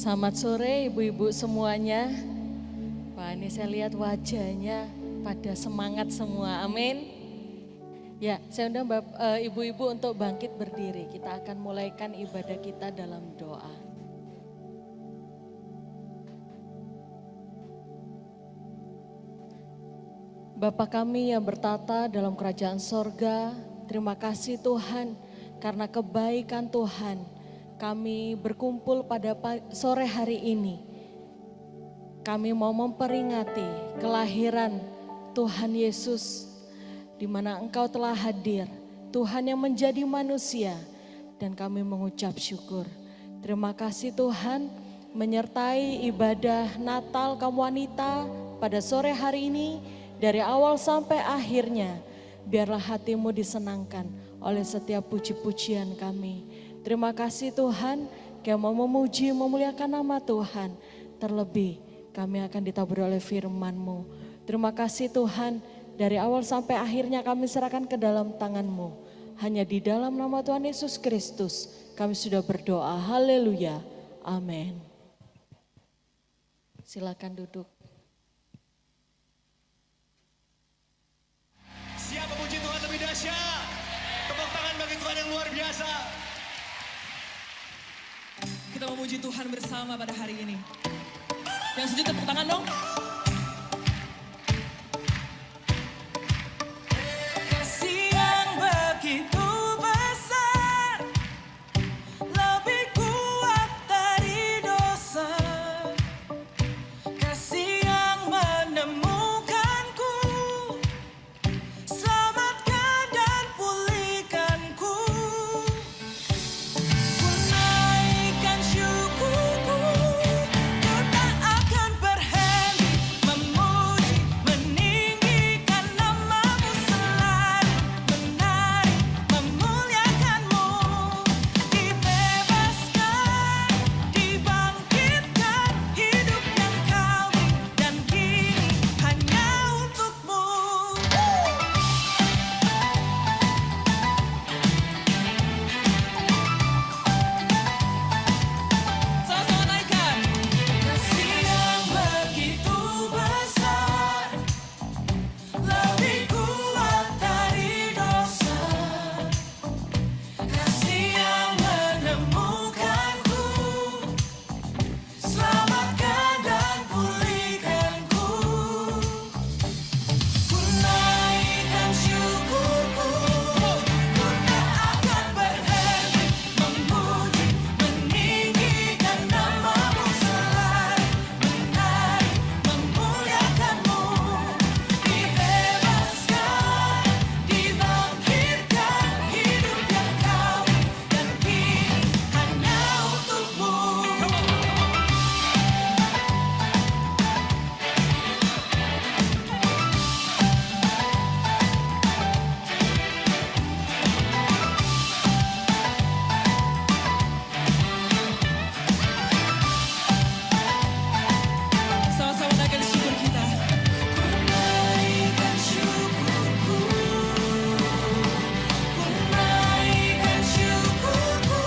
Selamat sore ibu-ibu semuanya. Wah, ini saya lihat wajahnya pada semangat semua, amin. Ya, saya undang ibu-ibu untuk bangkit berdiri. Kita akan mulaikan ibadah kita dalam doa. Bapa kami yang bertata dalam kerajaan sorga, terima kasih Tuhan karena kebaikan Tuhan. Kami berkumpul pada sore hari ini. Kami mau memperingati kelahiran Tuhan Yesus, di mana Engkau telah hadir, Tuhan yang menjadi manusia, dan kami mengucap syukur. Terima kasih Tuhan menyertai ibadah Natal kaum wanita pada sore hari ini, dari awal sampai akhirnya. Biarlah hatimu disenangkan oleh setiap puji-pujian kami. Terima kasih Tuhan, kami mau memuji, memuliakan nama Tuhan. Terlebih kami akan ditaburi oleh firman-Mu. Terima kasih Tuhan, dari awal sampai akhirnya kami serahkan ke dalam tangan-Mu. Hanya di dalam nama Tuhan Yesus Kristus kami sudah berdoa. Haleluya. Amin. Silakan duduk. Siap memuji Tuhan lebih dahsyat. Tepuk tangan bagi Tuhan yang luar biasa. Kita memuji Tuhan bersama pada hari ini. Yang setuju tepuk tangan dong. Kasih yang begitu besar, lebih kuat dari dosa. Kasih yang menemukanku, selamatkan dan pulihkanku. Ku naikkan syukurku, ku tak akan berhenti memuji, meninggikan namamu selalu, menari, memuliakanmu. Dibebaskan, dibangkitkan, hidup yang kau beri, dan kini hanya untukmu. Sama-sama naikkan. Kasih yang begitu besar, lebih kuat dari dosa. Kasih yang menemukanku, selamatkan dan pulihkanku. Ku naikkan syukurku, ku tak akan berhenti memuji, meninggikan namamu selalu, menari, memuliakanmu. Dibebaskan, dibangkitkan, hidup yang kau beri, dan kini hanya untukmu. Sama-sama naikkan syukur kita. Ku naikkan syukurku, ku naikkan syukurku.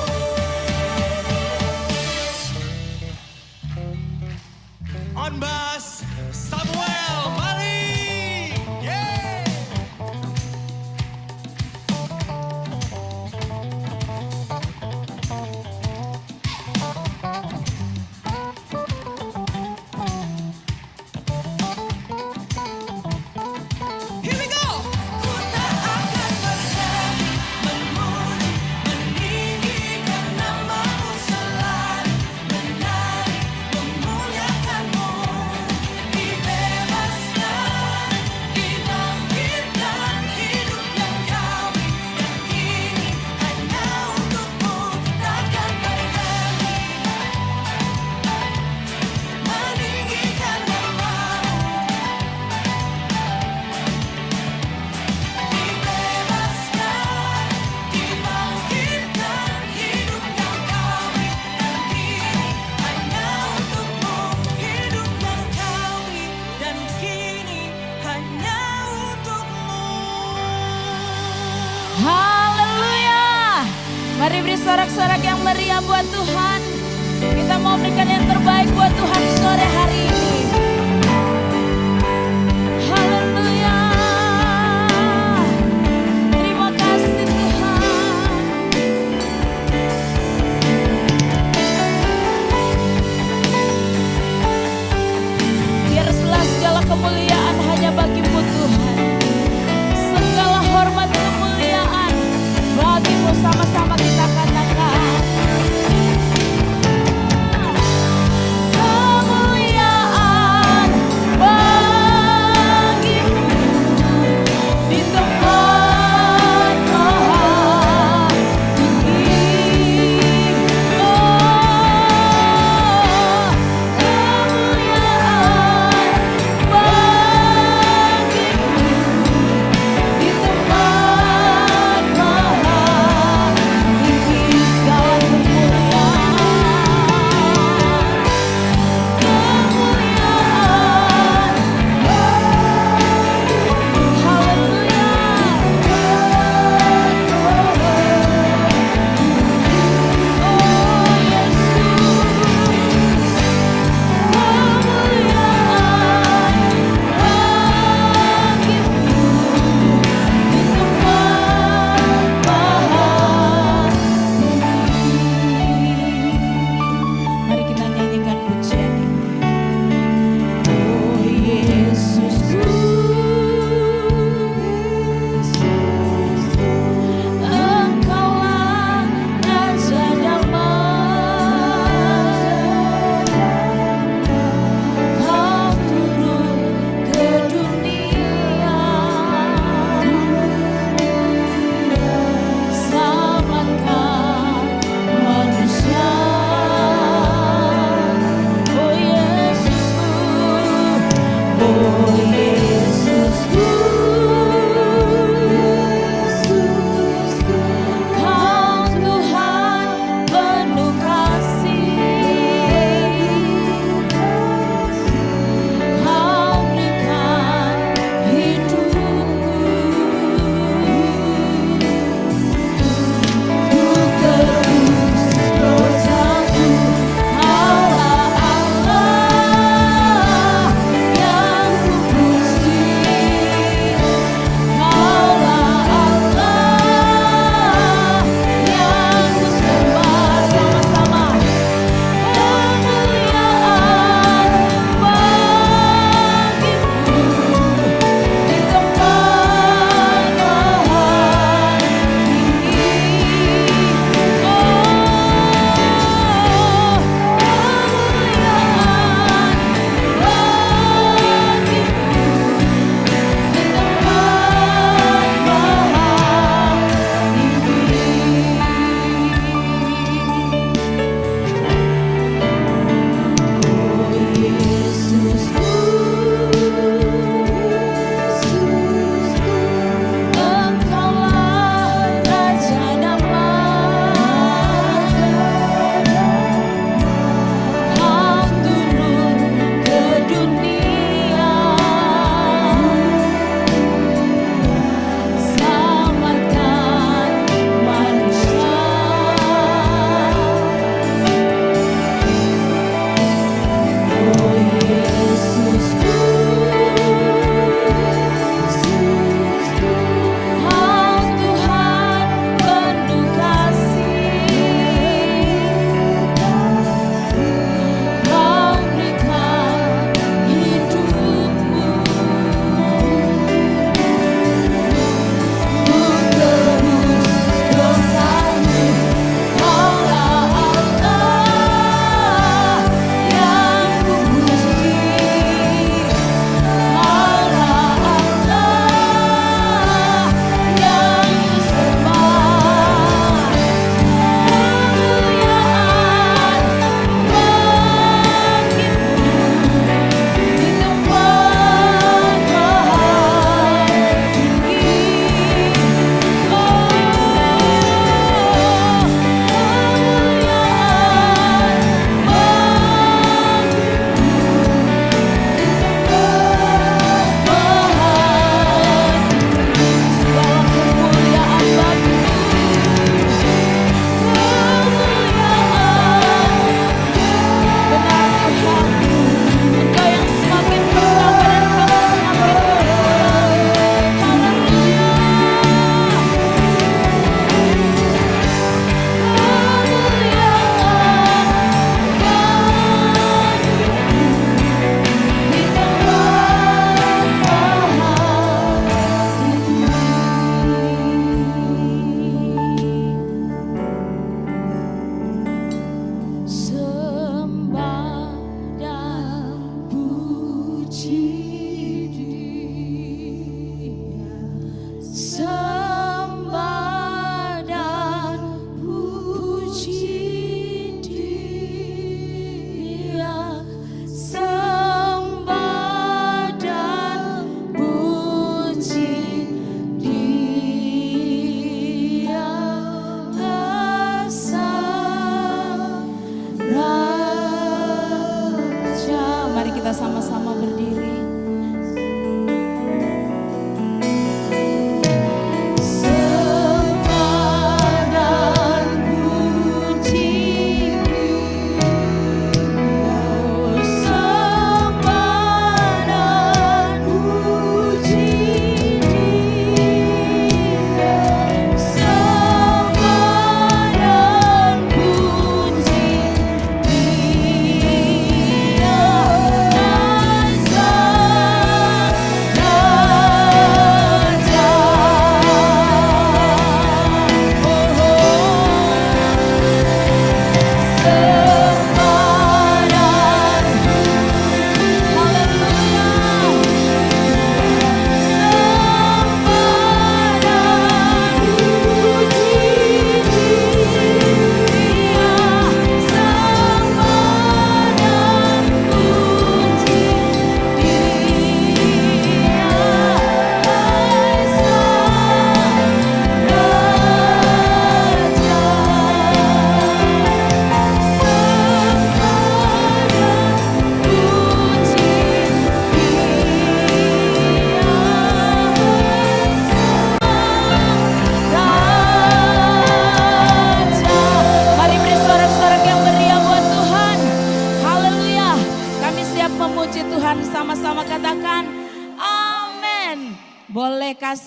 On bass, Samuel Malik. Yeah. Here we go. Ku tak akan berhenti memuji, meninggikan namamu selalu, menari, memuliakanmu. Dibebaskan, dibangkitkan, hidup yang kau beri, dan kini hanya untukmu. Takkan berhenti meninggikan namamu. Dibebaskan, dibangkitkan, hidup yang kau beri, dan kini hanya untukmu. Hidup yang kau beri, dan kini hanya untukmu. Haleluya. Mari beri sorak-sorak yang meriah buat Tuhan. Kita mau berikan yang terbaik buat Tuhan sore hari ini. Haleluya. Terima kasih Tuhan. Biarlah segala kemuliaan hanya bagimu Tuhan. Segala hormat kemuliaan bagimu, sama-sama kita katakan. Kemuliaan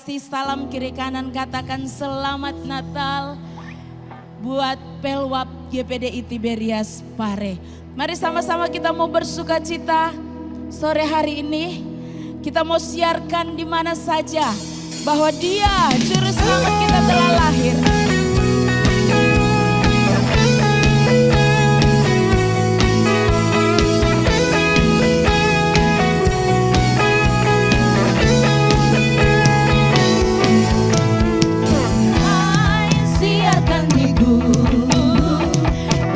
kasih salam kiri kanan, katakan selamat Natal buat Pelwap GPDI Tiberias Pare. Mari sama-sama kita mau bersuka cita sore hari ini. Kita mau siarkan di mana saja bahwa Dia Juru Selamat kita telah lahir. Hai, siarkan di gunung,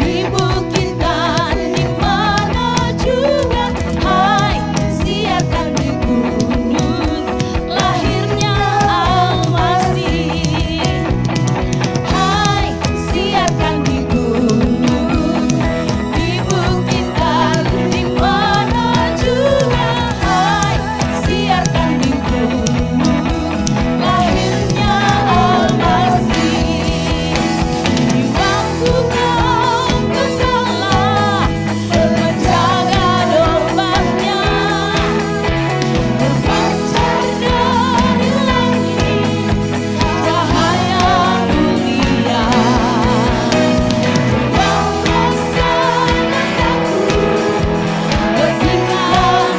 di bukit dan di mana juga. Hai, siarkan di gunung, lahirnya Al-Masih. Hai, siarkan di gunung, di bukit dan di mana juga. Hai, siarkan di gunung, lahirnya Al-Masih. Di waktu kau kekala menjaga dombanya, terpancar dari langit cahaya mulia. Terbanglah sangat takut ketika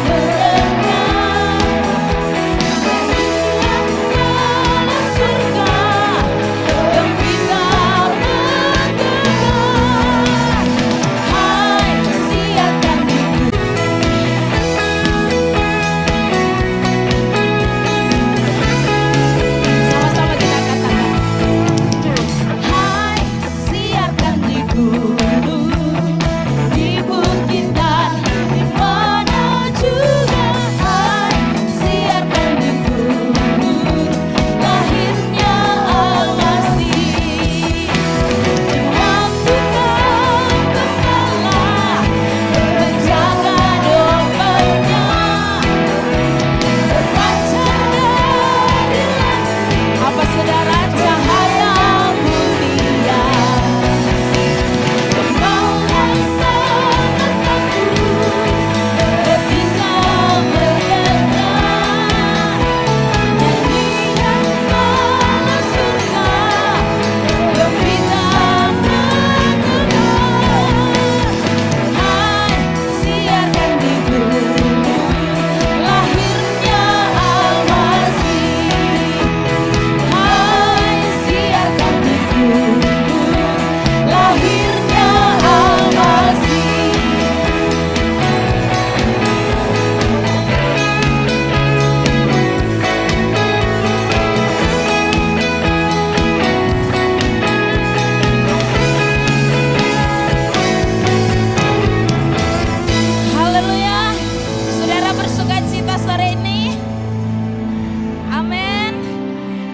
berenang, ingatlah surga yang kita mendengar. Hai, siarkan di sama-sama kita katakan. Hai, siarkan di gunung, di bukit dan di mana juga. Hai, siarkan di gunung, lahirnya Al-Masih. Di waktu kau kekala menjaga dombanya, terpancar dari langit apa saudara cahaya mulia. Terbanglah sangat takut ketika berenang, nyanyikanlah surga yang kita mendengar. Hai, siarkan di gunung, lahirnya Al-Masih. Hai, siarkan di gunung, lahirnya Al-Masih. Haleluya. Saudara bersuka cita sore ini. Amin.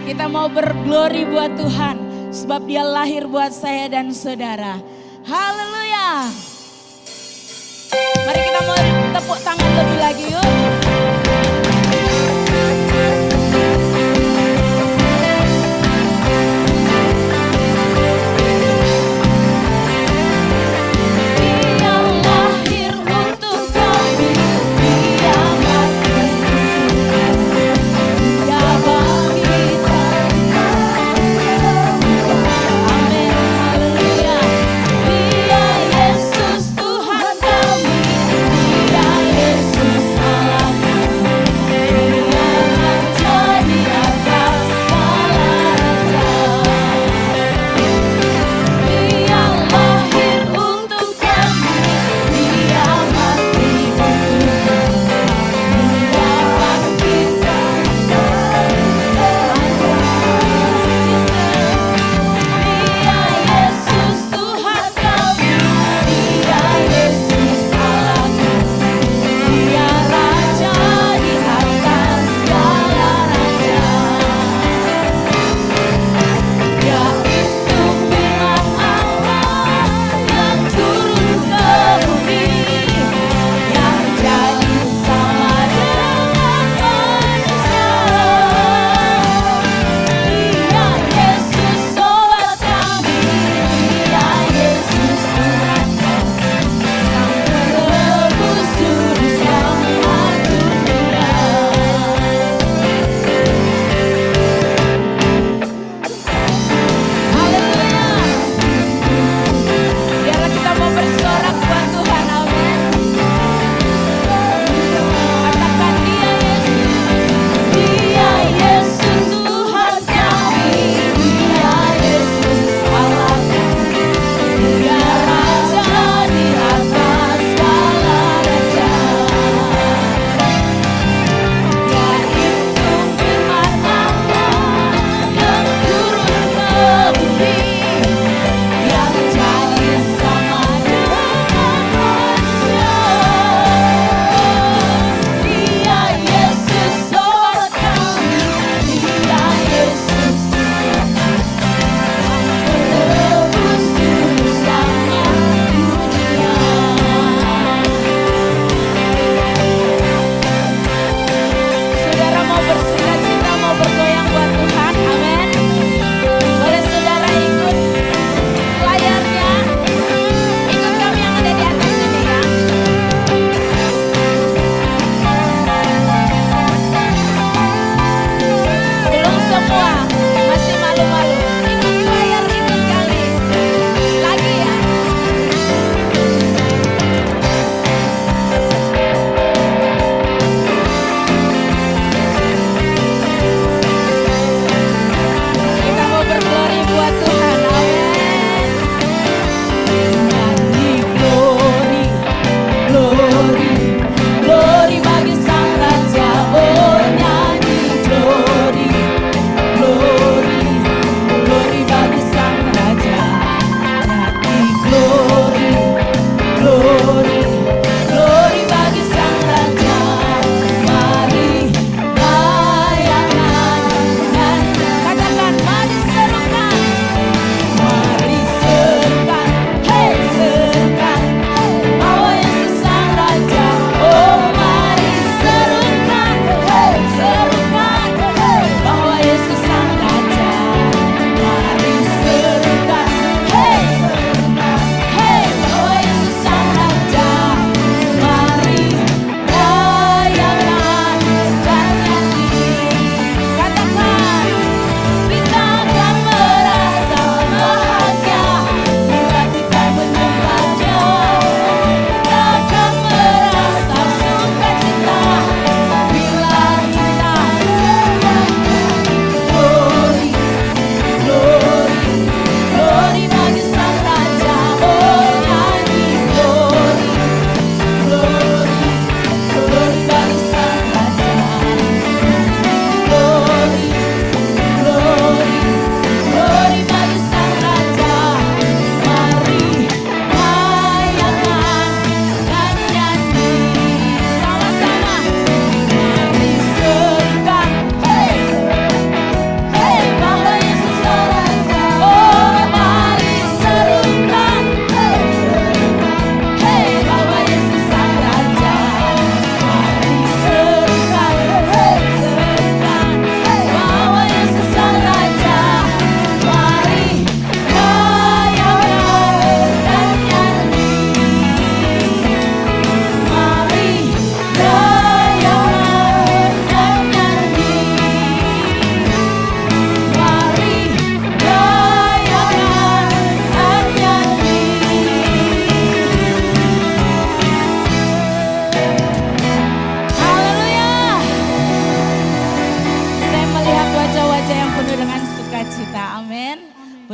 Kita mau berglori buat Tuhan sebab Dia lahir buat saya dan saudara. Haleluya. Mari kita mau tepuk tangan lebih lagi yuk. Dia lahir untuk kami, Dia mati, Dia bangkitkan semua. Amin, haleluya. Dia Yesus Tuhan kami, Dia Yesus Allah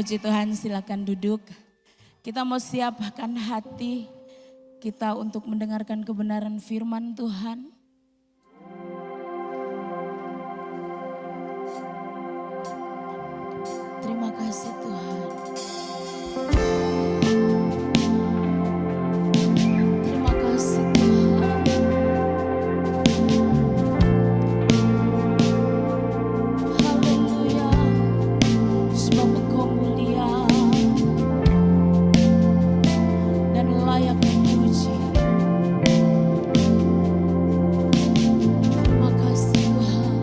Puji Tuhan, silakan duduk. Kita mau siapkan hati kita untuk mendengarkan kebenaran firman Tuhan. Terima kasih Tuhan. Terima kasih Tuhan. Haleluya. Sebab Engkau mulia dan layak dipuji. Terima kasih Tuhan.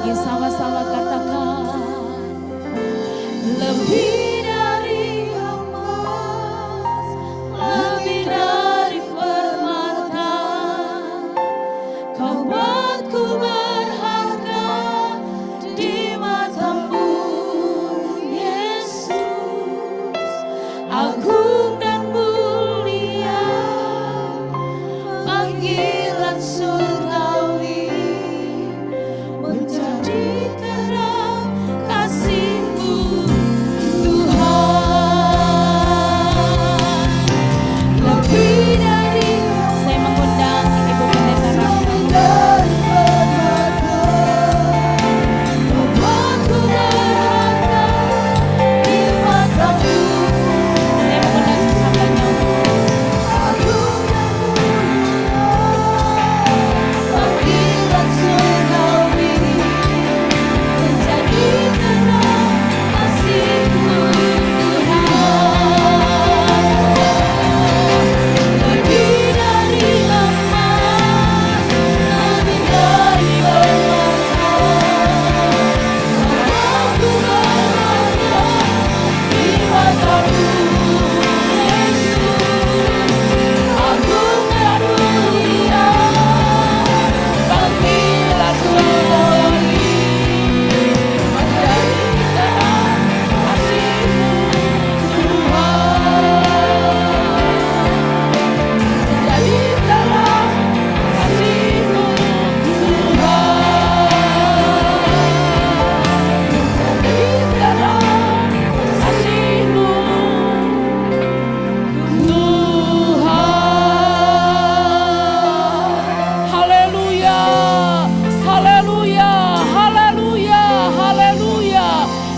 lagi, sama-sama katakan. Lebih dari emas, lebih dari permata, Kau buatku berharga di matamu, Yesus. Agung dan mulia panggilan surgawi, menjadi terang kasih-Mu, Tuhan. Lebih dari, saya mengundang Ibu Pendeta Rahma. Membuatku berharga di matamu. Saya mengundang hambanya panggilan surgawi, menjadi terang kasih-Mu, Tuhan. Lebih dari emas, lebih dari permata, membuatku berharga di matamu, Yesus. Agung dan mulia panggilan surgawi, menjadi terang kasih-Mu, Tuhan. Menjadi terang kasih-Mu, Tuhan. Menjadi terang kasih-Mu, Tuhan. Haleluya, haleluya, haleluya, haleluya,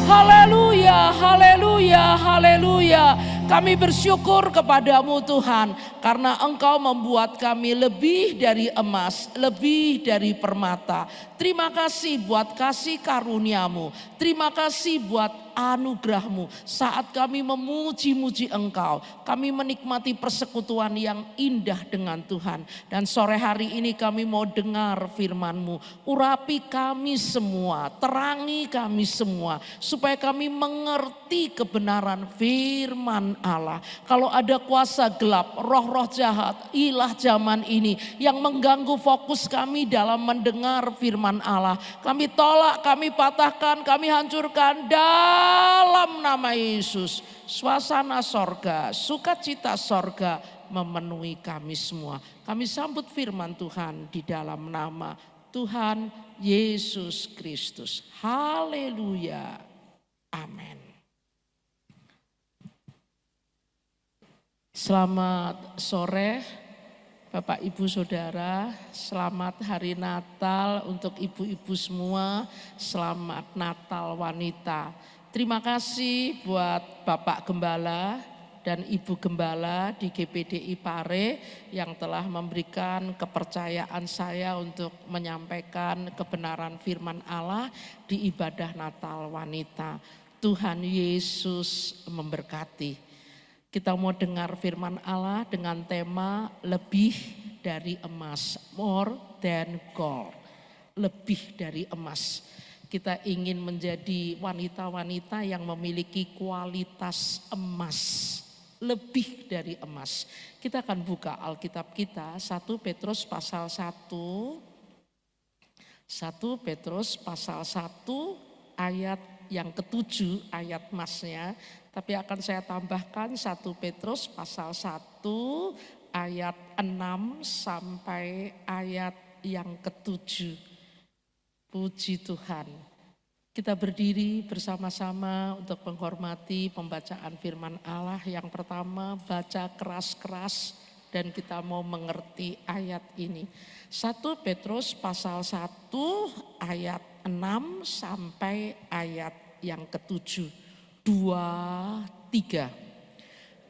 haleluya, haleluya, haleluya. Kami bersyukur kepadamu Tuhan, karena Engkau membuat kami lebih dari emas, lebih dari permata. Terima kasih buat kasih karunia-Mu. Terima kasih buat anugerah-Mu. Saat kami memuji-muji Engkau, kami menikmati persekutuan yang indah dengan Tuhan. Dan sore hari ini kami mau dengar firman-Mu. Urapi kami semua, terangi kami semua, supaya kami mengerti kebenaran firman Allah. Kalau ada kuasa gelap, roh-roh jahat, ilah zaman ini yang mengganggu fokus kami dalam mendengar firman Allah, kami tolak, kami patahkan, kami hancurkan dalam nama Yesus. Suasana sorga, sukacita sorga memenuhi kami semua. Kami sambut firman Tuhan di dalam nama Tuhan Yesus Kristus. Haleluya. Amin. Selamat sore Bapak Ibu Saudara, selamat hari Natal untuk ibu-ibu semua, selamat Natal wanita. Terima kasih buat Bapak Gembala dan Ibu Gembala di GPDI Pare yang telah memberikan kepercayaan saya untuk menyampaikan kebenaran firman Allah di ibadah Natal wanita. Tuhan Yesus memberkati. Kita mau dengar firman Allah dengan tema lebih dari emas, more than gold, lebih dari emas. Kita ingin menjadi wanita-wanita yang memiliki kualitas emas, lebih dari emas. Kita akan buka Alkitab kita 1 Petrus pasal 1. 1 Petrus pasal 1 ayat yang ke-7, ayat emasnya. Tapi akan saya tambahkan 1 Petrus pasal 1 ayat 6 sampai ayat yang ke-7. Puji Tuhan. Kita berdiri bersama-sama untuk menghormati pembacaan firman Allah. Yang pertama baca keras-keras dan kita mau mengerti ayat ini. 1 Petrus pasal 1 ayat 6 sampai ayat yang ke-7. 2, 3.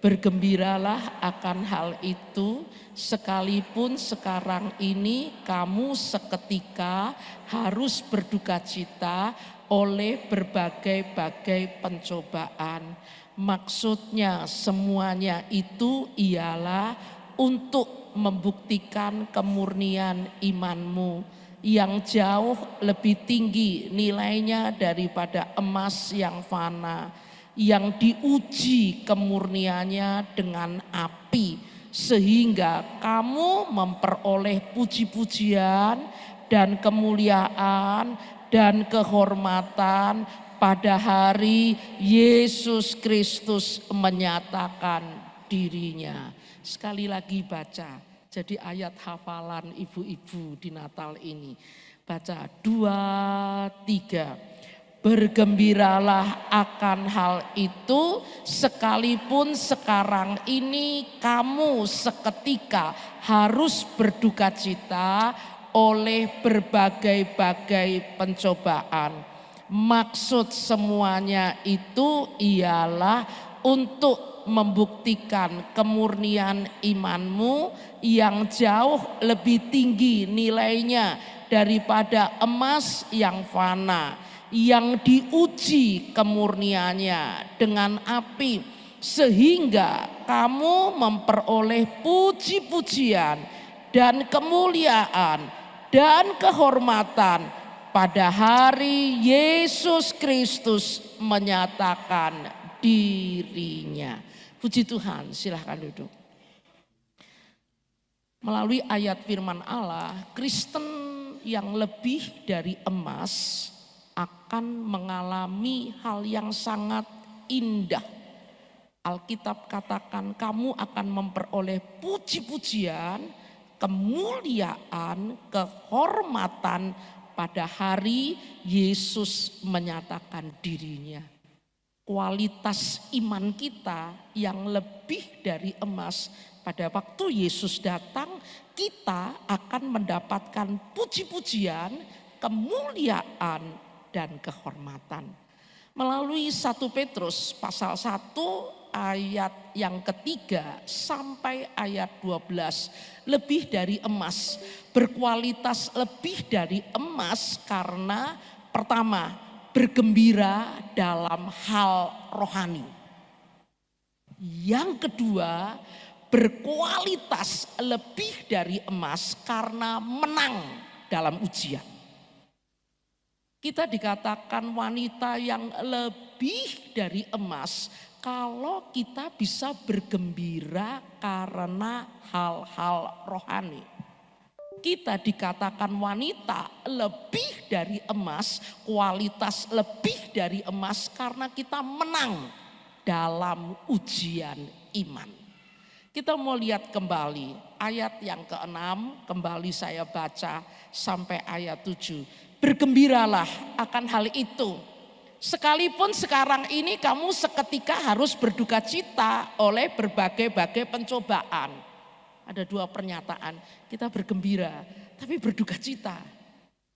Bergembiralah akan hal itu, sekalipun sekarang ini kamu seketika harus berduka cita oleh berbagai-bagai pencobaan. Maksudnya semuanya itu ialah untuk membuktikan kemurnian imanmu yang jauh lebih tinggi nilainya daripada emas yang fana, yang diuji kemurniannya dengan api, sehingga kamu memperoleh puji-pujian dan kemuliaan dan kehormatan pada hari Yesus Kristus menyatakan dirinya. Sekali lagi baca. Jadi ayat hafalan ibu-ibu di Natal ini. Baca 2, 3. Bergembiralah akan hal itu, sekalipun sekarang ini kamu seketika harus berduka cita oleh berbagai-bagai pencobaan. Maksud semuanya itu ialah untuk membuktikan kemurnian imanmu yang jauh lebih tinggi nilainya daripada emas yang fana, yang diuji kemurniannya dengan api, sehingga kamu memperoleh puji-pujian dan kemuliaan dan kehormatan pada hari Yesus Kristus menyatakan dirinya. Puji Tuhan, silahkan duduk. Melalui ayat firman Allah, Kristen yang lebih dari emas akan mengalami hal yang sangat indah. Alkitab katakan kamu akan memperoleh puji-pujian, kemuliaan, kehormatan pada hari Yesus menyatakan dirinya. Kualitas iman kita yang lebih dari emas, pada waktu Yesus datang kita akan mendapatkan puji-pujian, kemuliaan dan kehormatan. Melalui 1 Petrus pasal 1 ayat yang ketiga sampai ayat 12, lebih dari emas, berkualitas lebih dari emas karena pertama, bergembira dalam hal rohani. Yang kedua, berkualitas lebih dari emas karena menang dalam ujian. Kita dikatakan wanita yang lebih dari emas kalau kita bisa bergembira karena hal-hal rohani. Kita dikatakan wanita lebih dari emas, kualitas lebih dari emas karena kita menang dalam ujian iman. Kita mau lihat kembali ayat yang ke-6, kembali saya baca sampai ayat 7. Bergembiralah akan hal itu. Sekalipun sekarang ini kamu seketika harus berduka cita oleh berbagai-bagai pencobaan. Ada dua pernyataan, kita bergembira tapi berduka cita.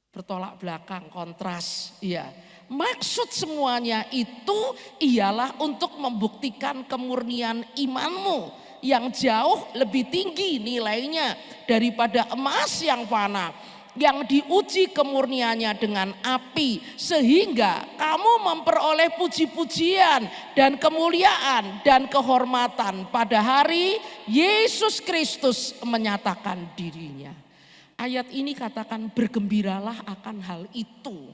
Bertolak belakang, kontras. Iya. Maksud semuanya itu ialah untuk membuktikan kemurnian imanmu yang jauh lebih tinggi nilainya daripada emas yang fana, yang diuji kemurniannya dengan api, sehingga kamu memperoleh puji-pujian dan kemuliaan dan kehormatan pada hari Yesus Kristus menyatakan dirinya. Ayat ini katakan bergembiralah akan hal itu.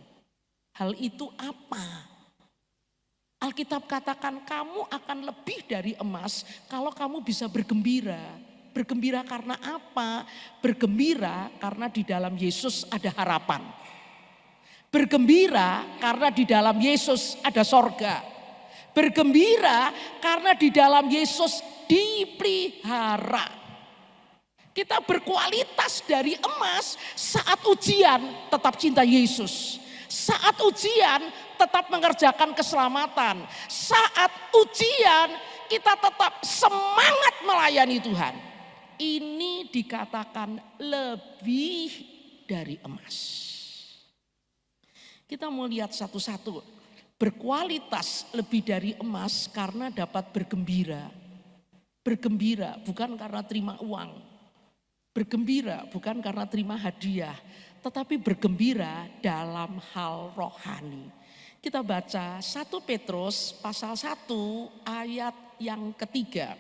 Hal itu apa? Alkitab katakan kamu akan lebih dari emas kalau kamu bisa bergembira. Bergembira karena apa? Bergembira karena di dalam Yesus ada harapan. Bergembira karena di dalam Yesus ada sorga. Bergembira karena di dalam Yesus dipelihara. Kita berkualitas dari emas, saat ujian tetap cinta Yesus. Saat ujian tetap mengerjakan keselamatan. Saat ujian kita tetap semangat melayani Tuhan. Ini dikatakan lebih dari emas. Kita mau lihat satu-satu. Berkualitas lebih dari emas karena dapat bergembira. Bergembira bukan karena terima uang. Bergembira bukan karena terima hadiah. Tetapi bergembira dalam hal rohani. Kita baca 1 Petrus pasal 1 ayat yang ketiga.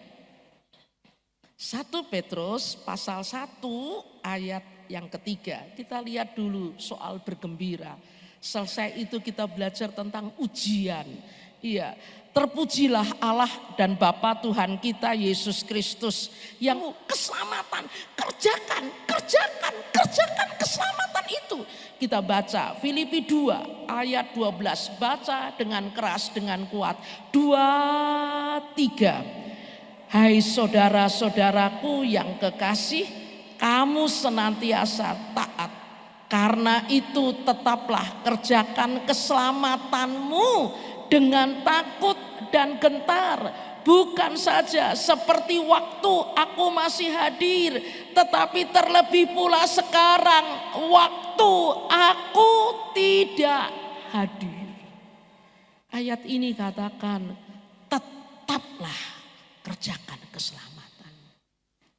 1 Petrus pasal 1 ayat yang ketiga. Kita lihat dulu soal bergembira. Selesai itu kita belajar tentang ujian. Iya, terpujilah Allah dan Bapa Tuhan kita Yesus Kristus yang keselamatan, kerjakan keselamatan itu. Kita baca Filipi 2 ayat 12, baca dengan keras, dengan kuat. 2, 3. Hai saudara-saudaraku yang kekasih, kamu senantiasa taat. Karena itu tetaplah kerjakan keselamatanmu dengan takut dan gentar. Bukan saja seperti waktu aku masih hadir, tetapi terlebih pula sekarang waktu aku tidak hadir. Ayat ini katakan tetaplah kerjakan keselamatan.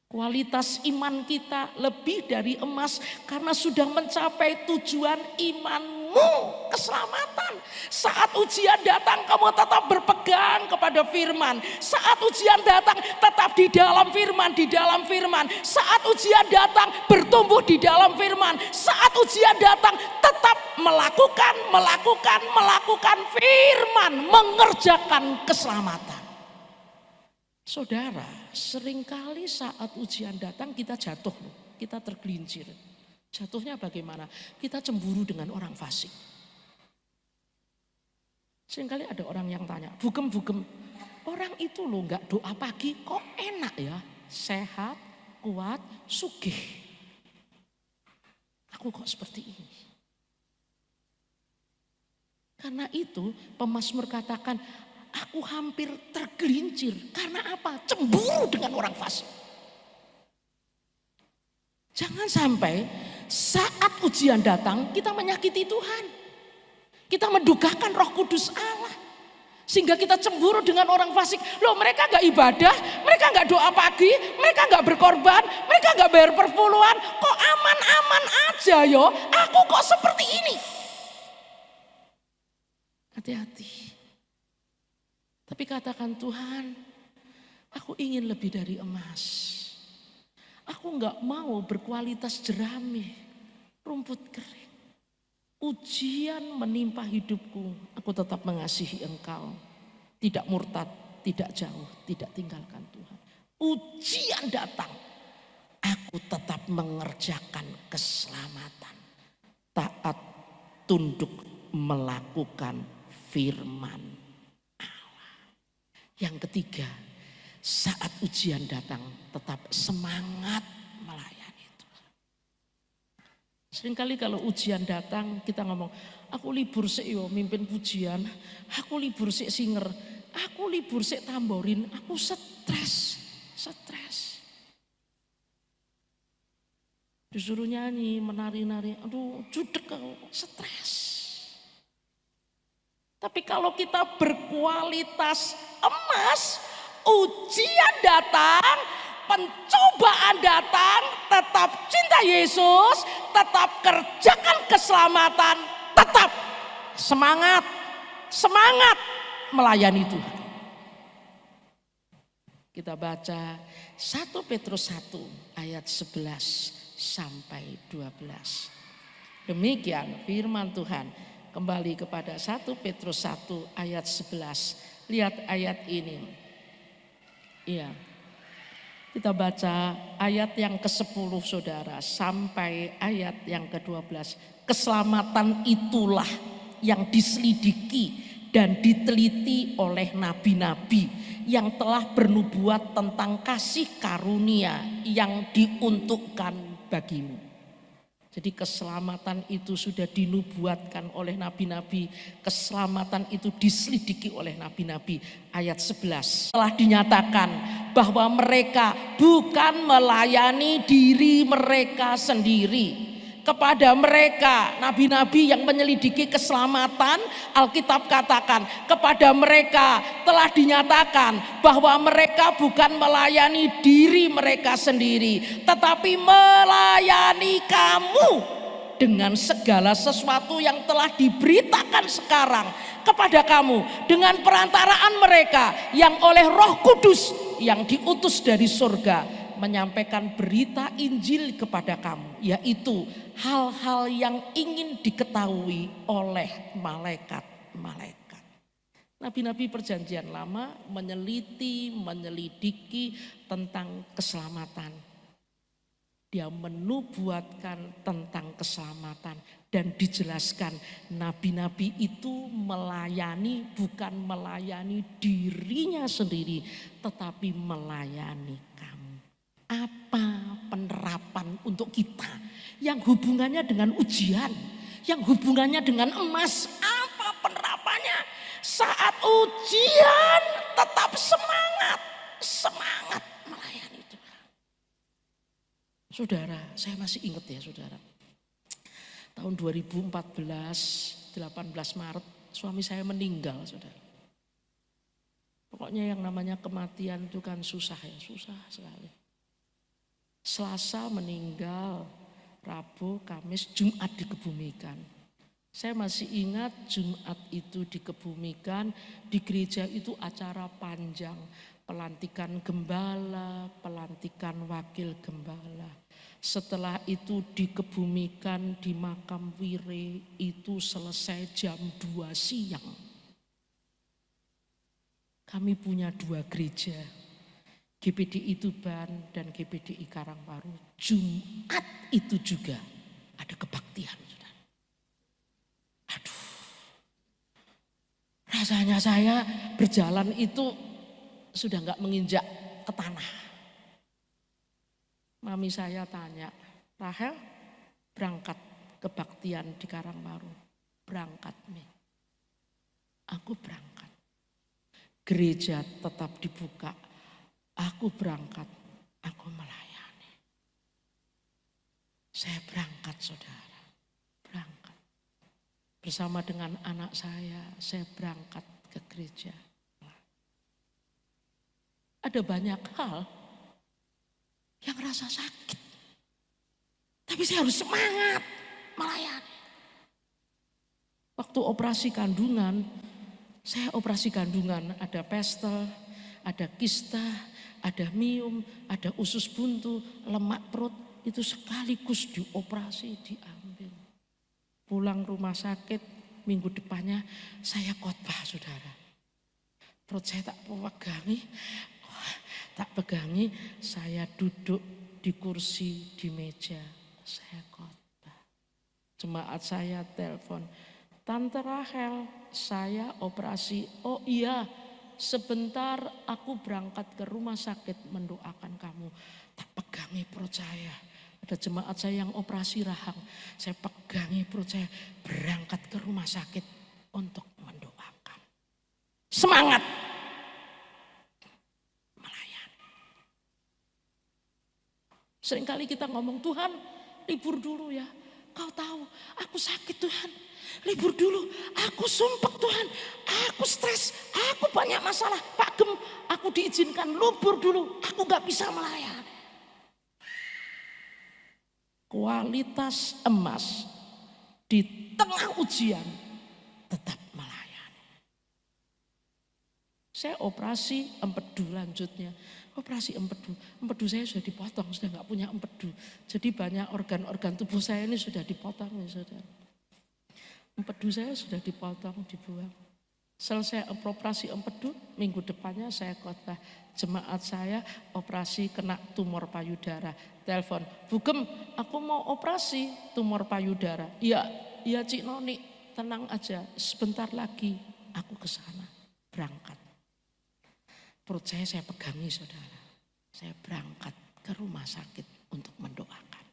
Kualitas iman kita lebih dari emas karena sudah mencapai tujuan imanmu, keselamatan. Saat ujian datang kamu tetap berpegang kepada firman. Saat ujian datang tetap di dalam firman, di dalam firman. Saat ujian datang bertumbuh di dalam firman. Saat ujian datang tetap melakukan firman, mengerjakan keselamatan. Saudara, seringkali saat ujian datang kita jatuh, kita tergelincir. Jatuhnya bagaimana? Kita cemburu dengan orang fasik. Seringkali ada orang yang tanya, bugem, orang itu loh gak doa pagi kok enak ya? Sehat, kuat, sugih. Aku kok seperti ini? Karena itu pemazmur katakan, aku hampir tergelincir. Karena apa? Cemburu dengan orang fasik. Jangan sampai saat ujian datang kita menyakiti Tuhan. Kita mendukakan Roh Kudus Allah. Sehingga kita cemburu dengan orang fasik. Loh, mereka gak ibadah, mereka gak doa pagi, mereka gak berkorban, mereka gak bayar perpuluhan. Kok aman-aman aja yo? Aku kok seperti ini? Hati-hati. Tapi katakan, Tuhan, aku ingin lebih dari emas. Aku enggak mau berkualitas jerami, rumput kering. Ujian menimpa hidupku, aku tetap mengasihi Engkau. Tidak murtad, tidak jauh, tidak tinggalkan Tuhan. Ujian datang, aku tetap mengerjakan keselamatan. Taat, tunduk, melakukan firman. Yang ketiga, saat ujian datang tetap semangat melayani Tuhan. Seringkali kalau ujian datang kita ngomong, aku libur sik yo mimpin pujian, aku libur sik singer, aku libur sik tamborin, aku stres. Disuruh nyanyi, menari-nari, aduh judek aku, stres. Tapi kalau kita berkualitas emas, ujian datang, pencobaan datang, tetap cinta Yesus, tetap kerjakan keselamatan, tetap semangat melayani Tuhan. Kita baca 1 Petrus 1 ayat 11 sampai 12. Demikian firman Tuhan. Kembali kepada 1 Petrus 1 ayat 11. Lihat ayat ini. Iya. Kita baca ayat yang ke-10 saudara sampai ayat yang ke-12. Keselamatan itulah yang diselidiki dan diteliti oleh nabi-nabi yang telah bernubuat tentang kasih karunia yang diuntukkan bagimu. Jadi keselamatan itu sudah dinubuatkan oleh nabi-nabi. Keselamatan itu diselidiki oleh nabi-nabi. Ayat 11. Telah dinyatakan bahwa mereka bukan melayani diri mereka sendiri. Kepada mereka nabi-nabi yang menyelidiki keselamatan, Alkitab katakan kepada mereka telah dinyatakan bahwa mereka bukan melayani diri mereka sendiri, tetapi melayani kamu dengan segala sesuatu yang telah diberitakan sekarang kepada kamu dengan perantaraan mereka yang oleh Roh Kudus yang diutus dari surga menyampaikan berita Injil kepada kamu, yaitu hal-hal yang ingin diketahui oleh malaikat-malaikat. Nabi-nabi perjanjian lama menyelidiki tentang keselamatan. Dia menubuatkan tentang keselamatan dan dijelaskan nabi-nabi itu melayani, bukan melayani dirinya sendiri, tetapi melayani kamu. Apa penerapan untuk kita yang hubungannya dengan ujian, yang hubungannya dengan emas? Apa penerapannya? Saat ujian tetap semangat melayani Tuhan. Saudara, saya masih ingat ya saudara. Tahun 2014, 18 Maret, suami saya meninggal saudara. Pokoknya yang namanya kematian itu kan susah ya, susah sekali. Selasa meninggal, Rabu, Kamis, Jumat dikebumikan. Saya masih ingat Jumat itu dikebumikan, di gereja itu acara panjang. Pelantikan gembala, pelantikan wakil gembala. Setelah itu dikebumikan di makam Wire, itu selesai jam 2 siang. Kami punya 2 gereja, GPDI Tuban dan GPDI Karangbaru. Jumat itu juga ada kebaktian. Aduh, rasanya saya berjalan itu sudah enggak menginjak ke tanah. Mami saya tanya, Rahel berangkat kebaktian di Karangbaru? Berangkat, Mi. Aku berangkat. Gereja tetap dibuka. Aku berangkat, aku melayani. Saya berangkat saudara, berangkat. Bersama dengan anak saya berangkat ke gereja. Ada banyak hal yang rasa sakit. Tapi saya harus semangat melayani. Waktu operasi kandungan, saya operasi kandungan ada pestel, ada kista, ada miom, ada usus buntu, lemak perut. Itu sekaligus dioperasi, diambil. Pulang rumah sakit, minggu depannya saya khotbah saudara. Perut saya tak pegangi, saya duduk di kursi, di meja, saya khotbah. Jemaat saya telepon, Tante Rahel, saya operasi. Oh iya, sebentar aku berangkat ke rumah sakit mendoakan kamu. Tak pegangi perut saya. Ada jemaat saya yang operasi rahang. Saya pegangi perut saya, berangkat ke rumah sakit untuk mendoakan. Semangat melayani. Seringkali kita ngomong, Tuhan libur dulu ya. Kau tahu aku sakit Tuhan. Libur dulu, aku sumpek Tuhan, aku stres, aku banyak masalah. Pak Gem, aku diizinkan libur dulu, aku gak bisa melayani. Kualitas emas di tengah ujian tetap melayani. Saya operasi empedu lanjutnya. Operasi empedu. Empedu saya sudah dipotong, sudah gak punya empedu. Jadi banyak organ-organ tubuh saya ini sudah dipotong ya saudara. Empedu saya sudah dipotong, dibuang. Selesai operasi empedu, minggu depannya saya khotbah. Jemaat saya operasi kena tumor payudara. Telepon, Bu Gem, aku mau operasi tumor payudara. Iya Cik Noni, tenang aja, sebentar lagi aku ke sana, berangkat. Perut saya pegangi saudara. Saya berangkat ke rumah sakit untuk mendoakan.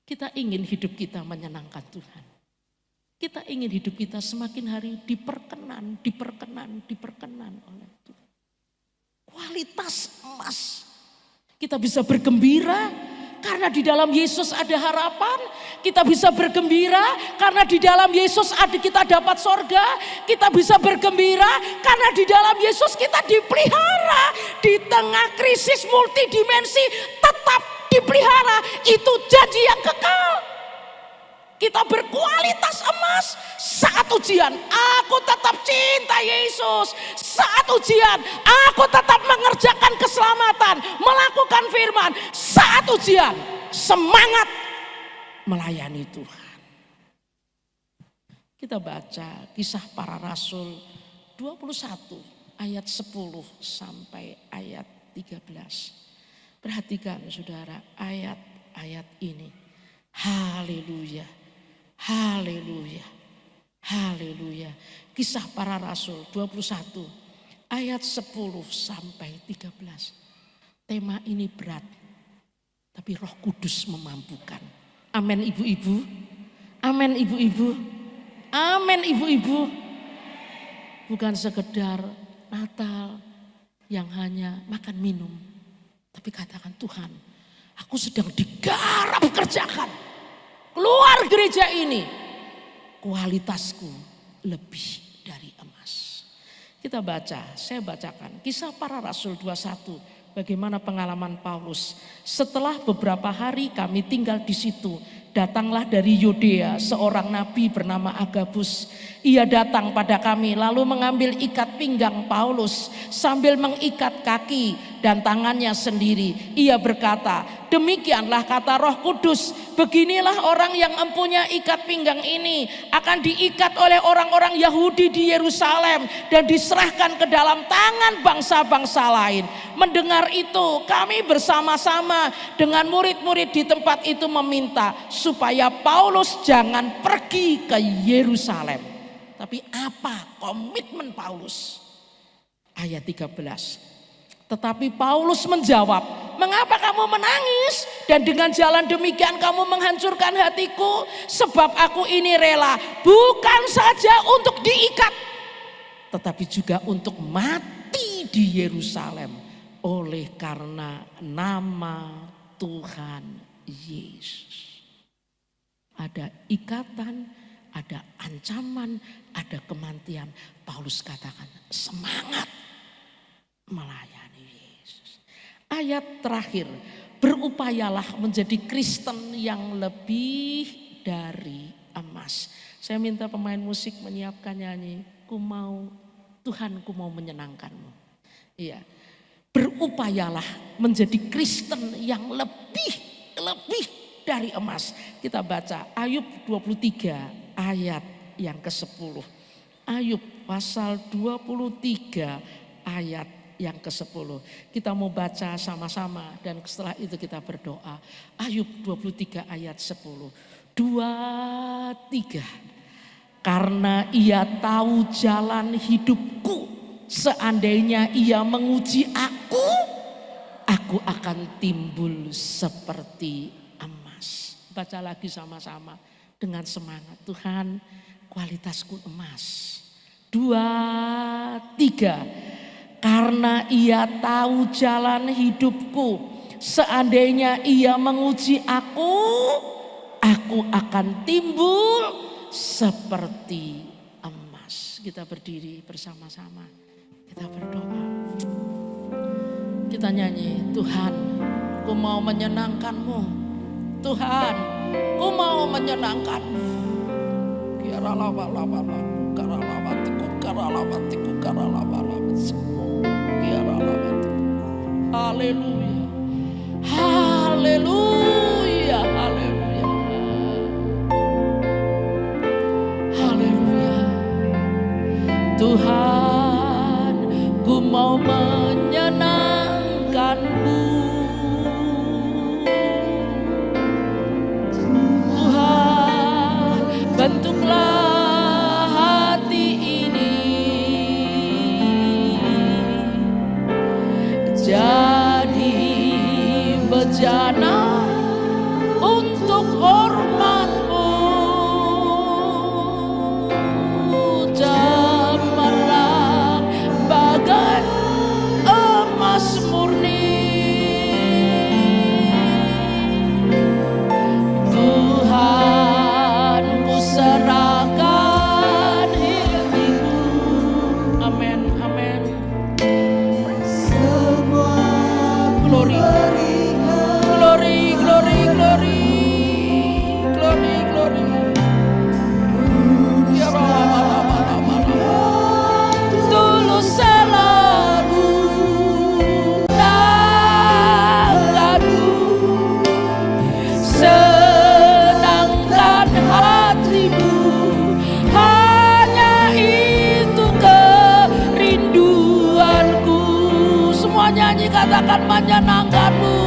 Kita ingin hidup kita menyenangkan Tuhan. Kita ingin hidup kita semakin hari diperkenan oleh Tuhan. Kualitas emas. Kita bisa bergembira karena di dalam Yesus ada harapan. Kita bisa bergembira karena di dalam Yesus kita dapat sorga. Kita bisa bergembira karena di dalam Yesus kita dipelihara. Di tengah krisis multidimensi tetap dipelihara. Itu janji yang kekal. Kita berkualitas emas saat ujian. Aku tetap cinta Yesus. saat ujian aku tetap mengerjakan keselamatan, melakukan firman. Saat ujian semangat melayani Tuhan. Kita baca Kisah Para Rasul 21 ayat 10 sampai ayat 13. Perhatikan saudara ayat-ayat ini. Haleluya, haleluya, haleluya. Kisah Para Rasul 21 ayat 10 sampai 13. Tema ini berat, tapi Roh Kudus memampukan. Amin ibu-ibu, amin ibu-ibu, amin ibu-ibu. Bukan sekedar Natal yang hanya makan minum. Tapi katakan, Tuhan, aku sedang digarap kerjakan. Keluar gereja ini, kualitasku lebih dari emas. Kita baca, saya bacakan Kisah Para Rasul 21. Bagaimana pengalaman Paulus. Setelah beberapa hari kami tinggal di situ, datanglah dari Yudea seorang nabi bernama Agabus. Ia datang pada kami lalu mengambil ikat pinggang Paulus sambil mengikat kaki dan tangannya sendiri. Ia berkata, demikianlah kata Roh Kudus, beginilah orang yang mempunyai ikat pinggang ini akan diikat oleh orang-orang Yahudi di Yerusalem dan diserahkan ke dalam tangan bangsa-bangsa lain. Mendengar itu kami bersama-sama dengan murid-murid di tempat itu meminta supaya Paulus jangan pergi ke Yerusalem. Tapi apa komitmen Paulus? Ayat 13. Tetapi Paulus menjawab, mengapa kamu menangis? Dan dengan jalan demikian kamu menghancurkan hatiku? Sebab aku ini rela bukan saja untuk diikat, tetapi juga untuk mati di Yerusalem oleh karena nama Tuhan Yesus. Ada ikatan, ada ancaman, ada kematian. Paulus katakan semangat melayani Yesus. Ayat terakhir, berupayalah menjadi Kristen yang lebih dari emas. Saya minta pemain musik menyiapkan nyanyi, ku mau Tuhan, ku mau menyenangkanmu. Iya, berupayalah menjadi Kristen yang lebih dari emas. Kita baca Ayub 23 ayat yang ke-10. Ayub pasal 23 ayat yang ke-10. Kita mau baca sama-sama dan setelah itu kita berdoa. Ayub 23 ayat 10. 2, 3. Karena ia tahu jalan hidupku, seandainya ia menguji aku akan timbul seperti emas. Baca lagi sama-sama dengan semangat. Tuhan, kualitasku emas. 2, 3. Karena ia tahu jalan hidupku, seandainya ia menguji aku akan timbul seperti emas. Kita berdiri bersama-sama, kita berdoa, kita nyanyi. Tuhan, ku mau menyenangkanmu. Tuhan, ku mau menyenangkanmu. Haleluya, haleluya, haleluya, haleluya. Tuhan, ku mau menyenangkanmu. Tuhan, bentuklah hati ini jadi bejana untuk hormat-Mu. Cemerlang bagai emas murni. Tuhan, ku serahkan hidupku. Amin, amin. Semua glory, glory, akan menyenangkanmu.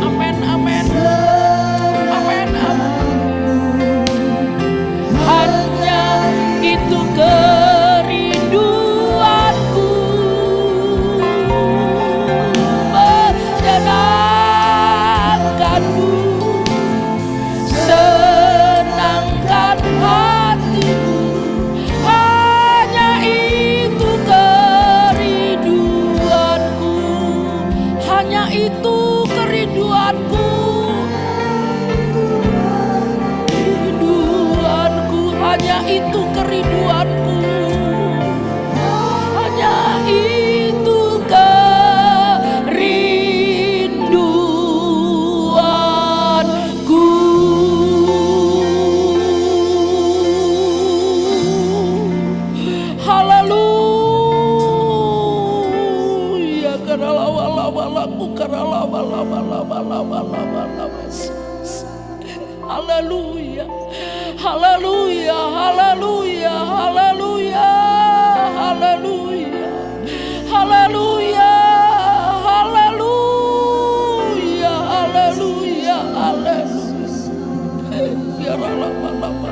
Amin, amin. Amin, amin. Hanya itu kerinduanku, menyenangkanmu, senangkan hatimu. Hanya itu kerinduanku, hanya itu kerinduanku. Hanya itu kerinduanku, hanya itu kerinduanku. Haleluya, karena lama-lama-laku, karena lama-lama-lama-lama-lama-lama. Haleluya. Haleluya, haleluya, haleluya, haleluya, haleluya, haleluya, haleluya, haleluya. Biar lama-lama.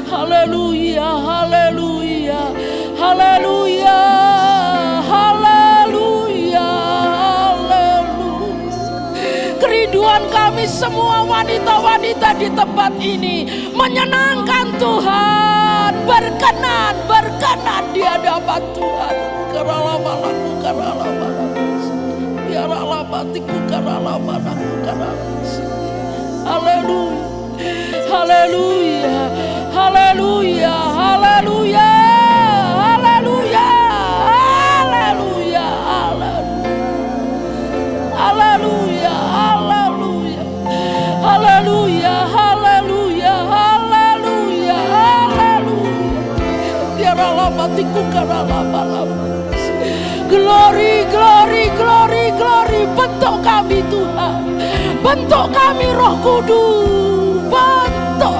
Haleluya, haleluya, haleluya, haleluya, haleluya. Kerinduan kami semua wanita-wanita di tempat ini menyenangkan Tuhan, berkenan di hadapan Tuhan. Kerala-malaku, kerala-malaku, biarlah matiku, kerala-malaku, kerala-malaku. Haleluya, haleluya, haleluya, haleluya, haleluya, haleluya, haleluya, haleluya, haleluya, haleluya, haleluya, haleluya. Biarlah matiku karena lama-lama. Glory, glory, glory, glory. Bentuk kami Tuhan, bentuk kami Roh Kudus, bentuk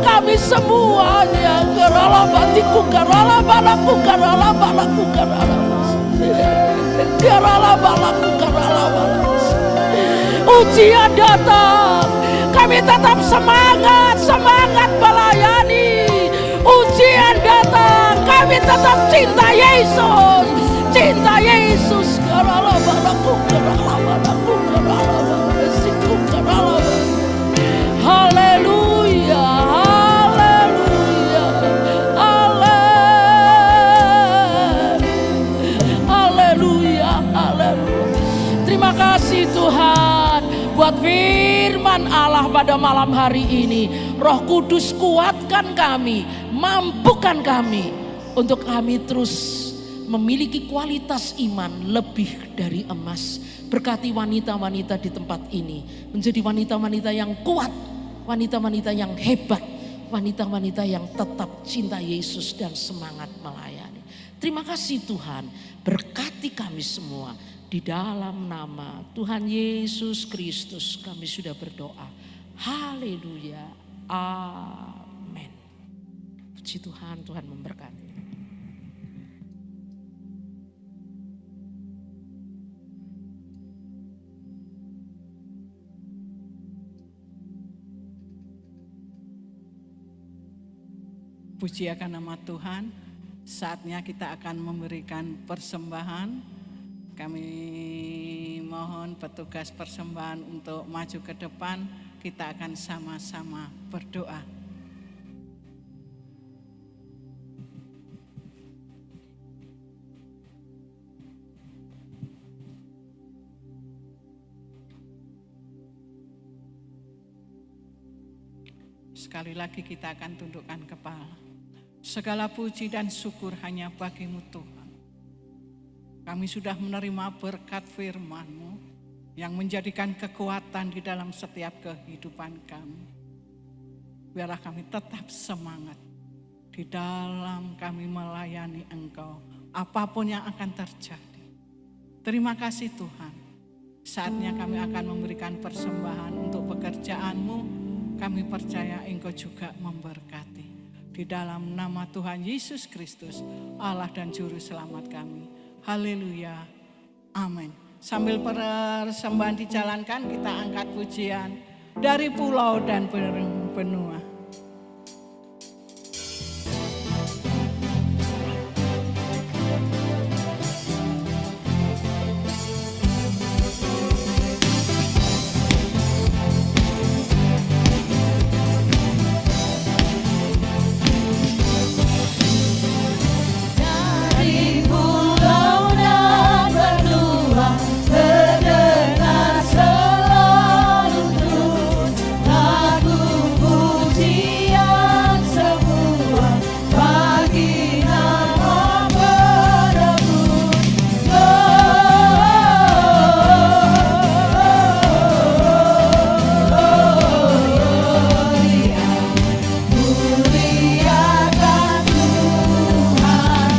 kami semuanya. Karena matiku, karena balaku, karena balaku, karena biarlah balaku, karena balaku. Ujian datang, kami tetap semangat melayani. Ujian datang, kami tetap cinta Yesus. Karena balaku, karena balaku, karena balaku, karena haleluya, haleluya, haleluya, haleluya. Terima kasih Tuhan buat firman Allah pada malam hari ini. Roh Kudus kuatkan kami, mampukan kami untuk kami terus memiliki kualitas iman lebih dari emas. Berkati wanita-wanita di tempat ini menjadi wanita-wanita yang kuat, wanita-wanita yang hebat, wanita-wanita yang tetap cinta Yesus dan semangat melayani. Terima kasih Tuhan, berkati kami semua. Di dalam nama Tuhan Yesus Kristus kami sudah berdoa. Haleluya. Amin. Puji Tuhan, Tuhan memberkati. Puji akan nama Tuhan. Saatnya kita akan memberikan persembahan. Kami mohon petugas persembahan untuk maju ke depan. Kita akan sama-sama berdoa. Sekali lagi kita akan tundukkan kepala. Segala puji dan syukur hanya bagi-Mu Tuhan. Kami sudah menerima berkat firman-Mu yang menjadikan kekuatan di dalam setiap kehidupan kami. Biarlah kami tetap semangat di dalam kami melayani Engkau, apapun yang akan terjadi. Terima kasih Tuhan. Saatnya kami akan memberikan persembahan untuk pekerjaan-Mu. Kami percaya Engkau juga memberkati. Di dalam nama Tuhan Yesus Kristus, Allah dan Juru Selamat kami. Haleluya. Amin. Sambil persembahan dijalankan, kita angkat pujian dari pulau dan benua. Dari pulau dan benua terdengar selalu terus lagu pujian sebuah bagi nama penebus. Gloria, muliakan Tuhan.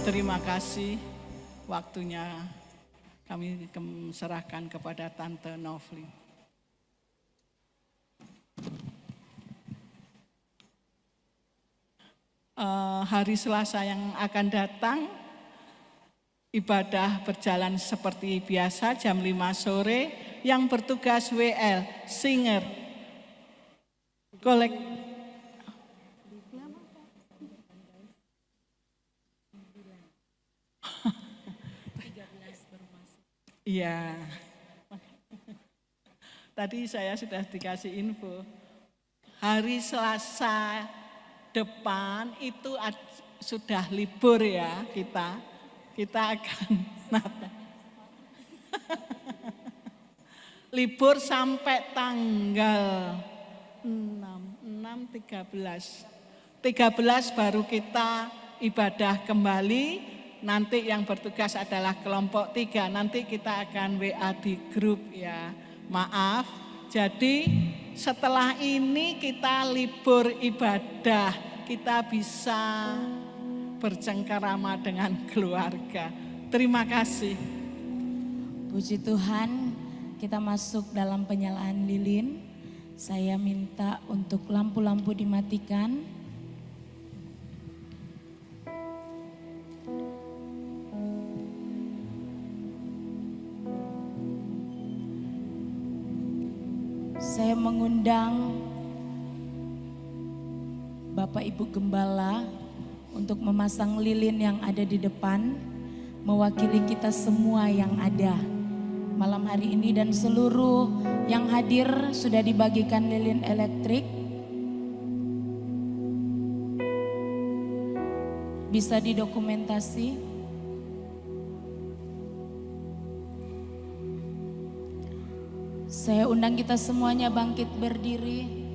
Terima kasih, waktunya kami serahkan kepada Tante Novli. Hari Selasa yang akan datang, ibadah berjalan seperti biasa jam 5 sore, yang bertugas WL, singer, kolek. Iya. Tadi saya sudah dikasih info. Hari Selasa depan itu sudah libur ya kita. Kita akan libur sampai tanggal 13 baru kita ibadah kembali. Nanti yang bertugas adalah kelompok 3, nanti kita akan WA di grup ya, maaf. Jadi setelah ini kita libur ibadah, kita bisa bercengkerama dengan keluarga. Terima kasih. Puji Tuhan, kita masuk dalam penyalaan lilin. Saya minta untuk lampu-lampu dimatikan. Saya mengundang Bapak Ibu Gembala untuk memasang lilin yang ada di depan, mewakili kita semua yang ada malam hari ini, dan seluruh yang hadir sudah dibagikan lilin elektrik. Bisa didokumentasi. Saya undang kita semuanya bangkit berdiri.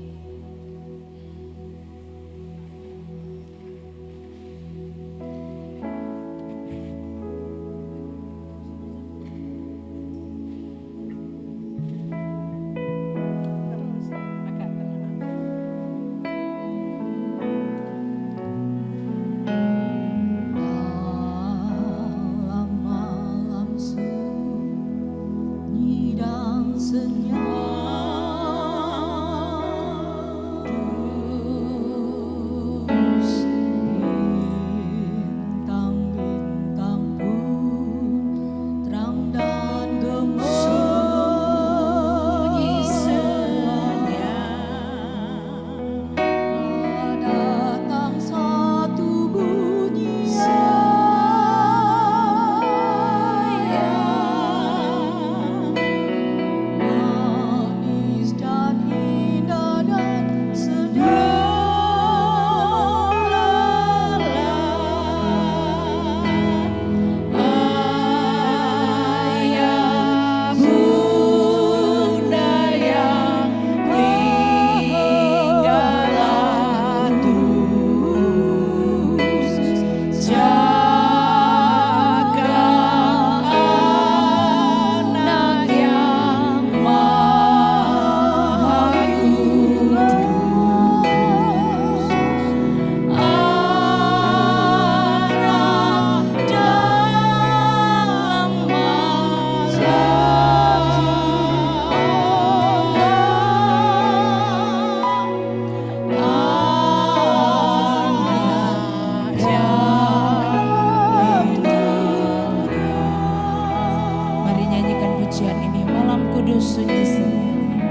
Malam-malam sunyi dan senyap. pujian ini. Malam kudus sunyi senyum.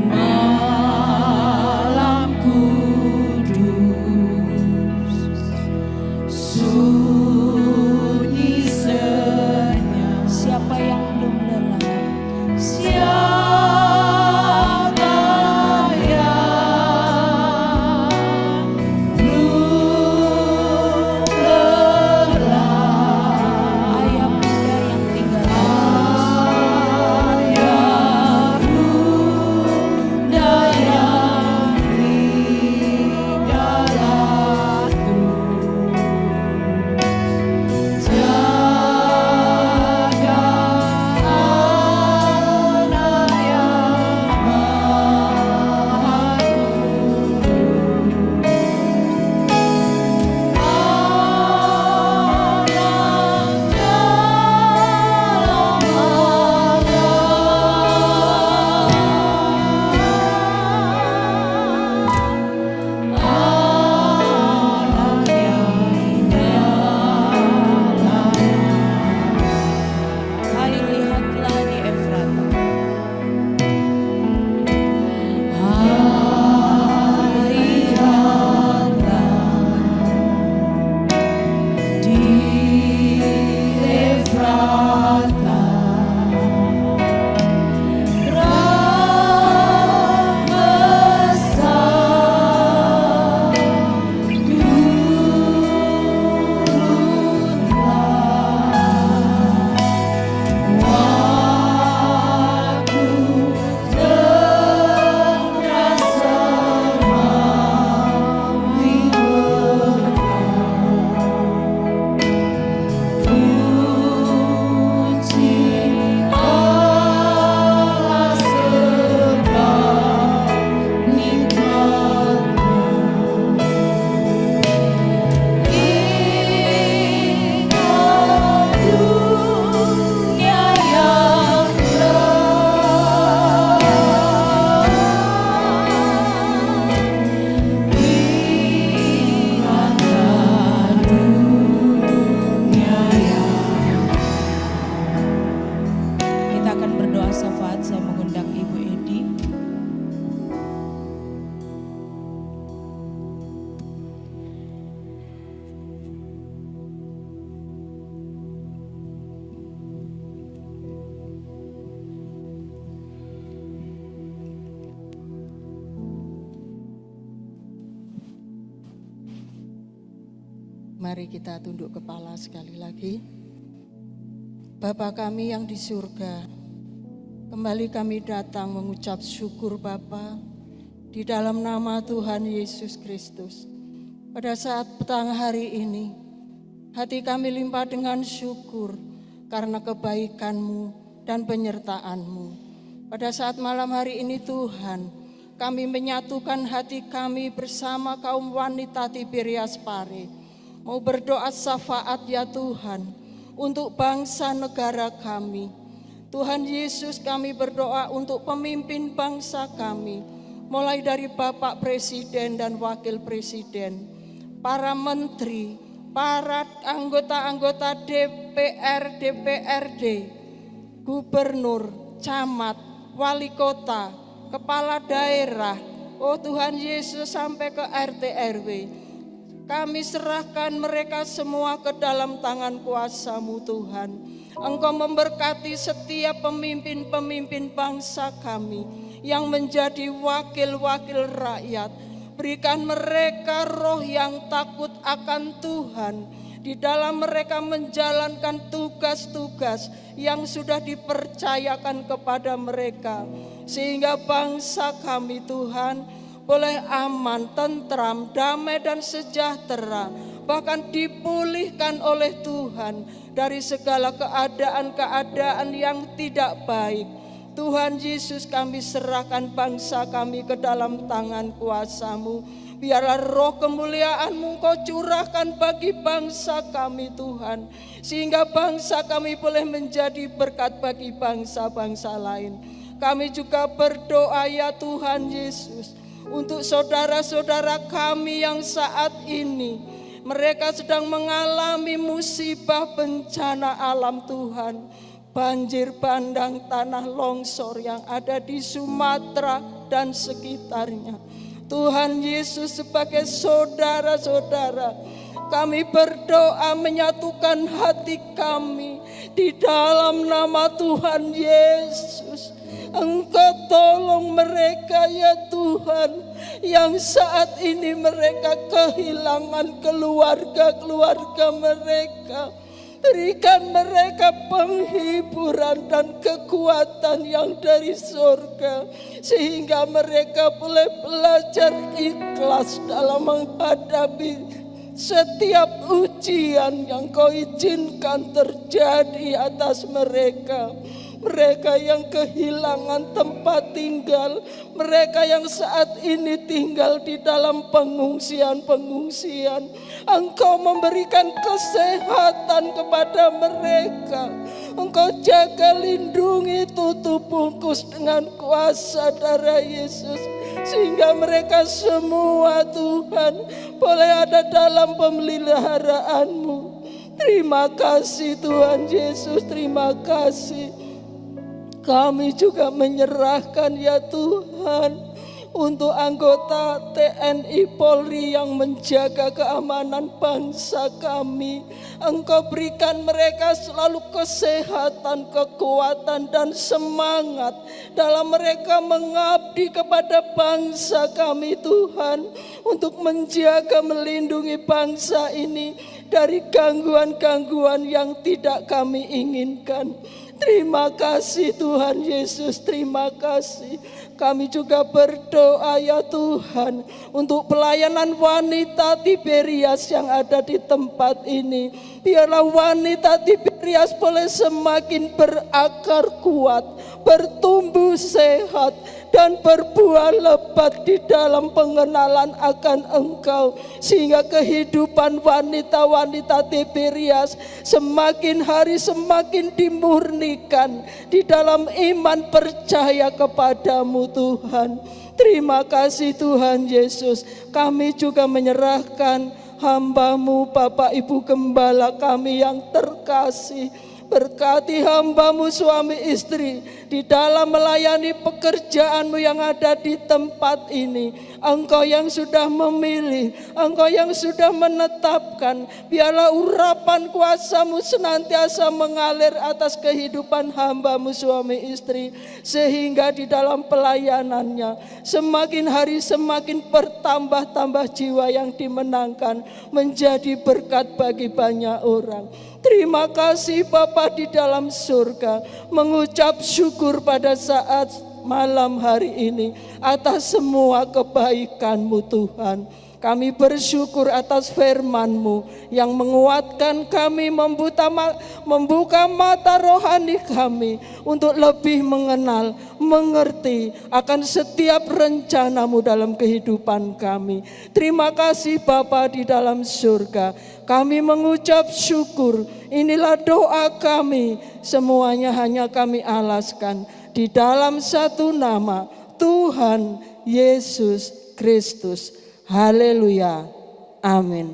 Malam kudus sunyi senyum. Siapa yang belum lelah? Siapa Mari kita tunduk kepala sekali lagi. Bapa kami yang di surga, kembali kami datang mengucap syukur Bapa di dalam nama Tuhan Yesus Kristus. Pada saat petang hari ini, hati kami limpah dengan syukur karena kebaikan-Mu dan penyertaan-Mu. Pada saat malam hari ini Tuhan, kami menyatukan hati kami bersama kaum wanita Tiberias Pare. Mau berdoa syafaat ya Tuhan untuk bangsa negara kami. Tuhan Yesus, kami berdoa untuk pemimpin bangsa kami, mulai dari Bapak Presiden dan Wakil Presiden, para menteri, para anggota-anggota DPR, DPRD, gubernur, camat, wali kota, kepala daerah, oh Tuhan Yesus sampai ke RT RW. Kami serahkan mereka semua ke dalam tangan kuasa-Mu Tuhan. Engkau memberkati setiap pemimpin-pemimpin bangsa kami yang menjadi wakil-wakil rakyat. Berikan mereka roh yang takut akan Tuhan di dalam mereka menjalankan tugas-tugas yang sudah dipercayakan kepada mereka. Sehingga bangsa kami Tuhan boleh aman, tentram, damai dan sejahtera, bahkan dipulihkan oleh Tuhan dari segala keadaan-keadaan yang tidak baik. Tuhan Yesus, kami serahkan bangsa kami ke dalam tangan kuasa-Mu. Biarlah roh kemuliaan-Mu Kau curahkan bagi bangsa kami Tuhan, sehingga bangsa kami boleh menjadi berkat bagi bangsa-bangsa lain. Kami juga berdoa ya Tuhan Yesus, untuk saudara-saudara kami yang saat ini mereka sedang mengalami musibah bencana alam Tuhan. banjir bandang, tanah longsor yang ada di Sumatera dan sekitarnya. Tuhan Yesus, sebagai saudara-saudara, kami berdoa menyatukan hati kami di dalam nama Tuhan Yesus. Engkau tolong mereka ya Tuhan, yang saat ini mereka kehilangan keluarga-keluarga mereka. Berikan mereka penghiburan dan kekuatan yang dari surga, sehingga mereka boleh belajar ikhlas dalam menghadapi setiap ujian yang Kau izinkan terjadi atas mereka. Mereka yang kehilangan tempat tinggal, mereka yang saat ini tinggal di dalam pengungsian-pengungsian, Engkau memberikan kesehatan kepada mereka. Engkau jaga, lindungi, tutup bungkus dengan kuasa darah Yesus, sehingga mereka semua Tuhan boleh ada dalam pemeliharaanmu. Terima kasih Tuhan Yesus, terima kasih. Kami juga menyerahkan ya Tuhan untuk anggota TNI Polri yang menjaga keamanan bangsa kami. Engkau berikan mereka selalu kesehatan, kekuatan dan semangat dalam mereka mengabdi kepada bangsa kami Tuhan, untuk menjaga, melindungi bangsa ini dari gangguan-gangguan yang tidak kami inginkan. Terima kasih Tuhan Yesus, terima kasih. Kami juga berdoa ya Tuhan untuk pelayanan wanita Tiberias yang ada di tempat ini. Biarlah wanita Tiberias boleh semakin berakar kuat, bertumbuh sehat, dan berbuah lebat di dalam pengenalan akan Engkau, sehingga kehidupan wanita-wanita Tiberias semakin hari semakin dimurnikan di dalam iman percaya kepadamu Tuhan. Terima kasih Tuhan Yesus. Kami juga menyerahkan hamba-Mu Bapak Ibu Gembala kami yang terkasih. Berkati hamba-Mu suami istri di dalam melayani pekerjaan-Mu yang ada di tempat ini. Engkau yang sudah memilih, Engkau yang sudah menetapkan. Biarlah urapan kuasa-Mu senantiasa mengalir atas kehidupan hamba-Mu suami istri, sehingga di dalam pelayanannya semakin hari semakin bertambah-tambah jiwa yang dimenangkan, menjadi berkat bagi banyak orang. Terima kasih Bapa di dalam surga, mengucap syukur pada saat malam hari ini atas semua kebaikan-Mu Tuhan. Kami bersyukur atas firman-Mu yang menguatkan kami, membuka mata rohani kami untuk lebih mengenal, mengerti akan setiap rencana-Mu dalam kehidupan kami. Terima kasih Bapa di dalam surga. Kami mengucap syukur. Inilah doa kami, semuanya hanya kami alaskan di dalam satu nama, Tuhan Yesus Kristus. Haleluya. Amin.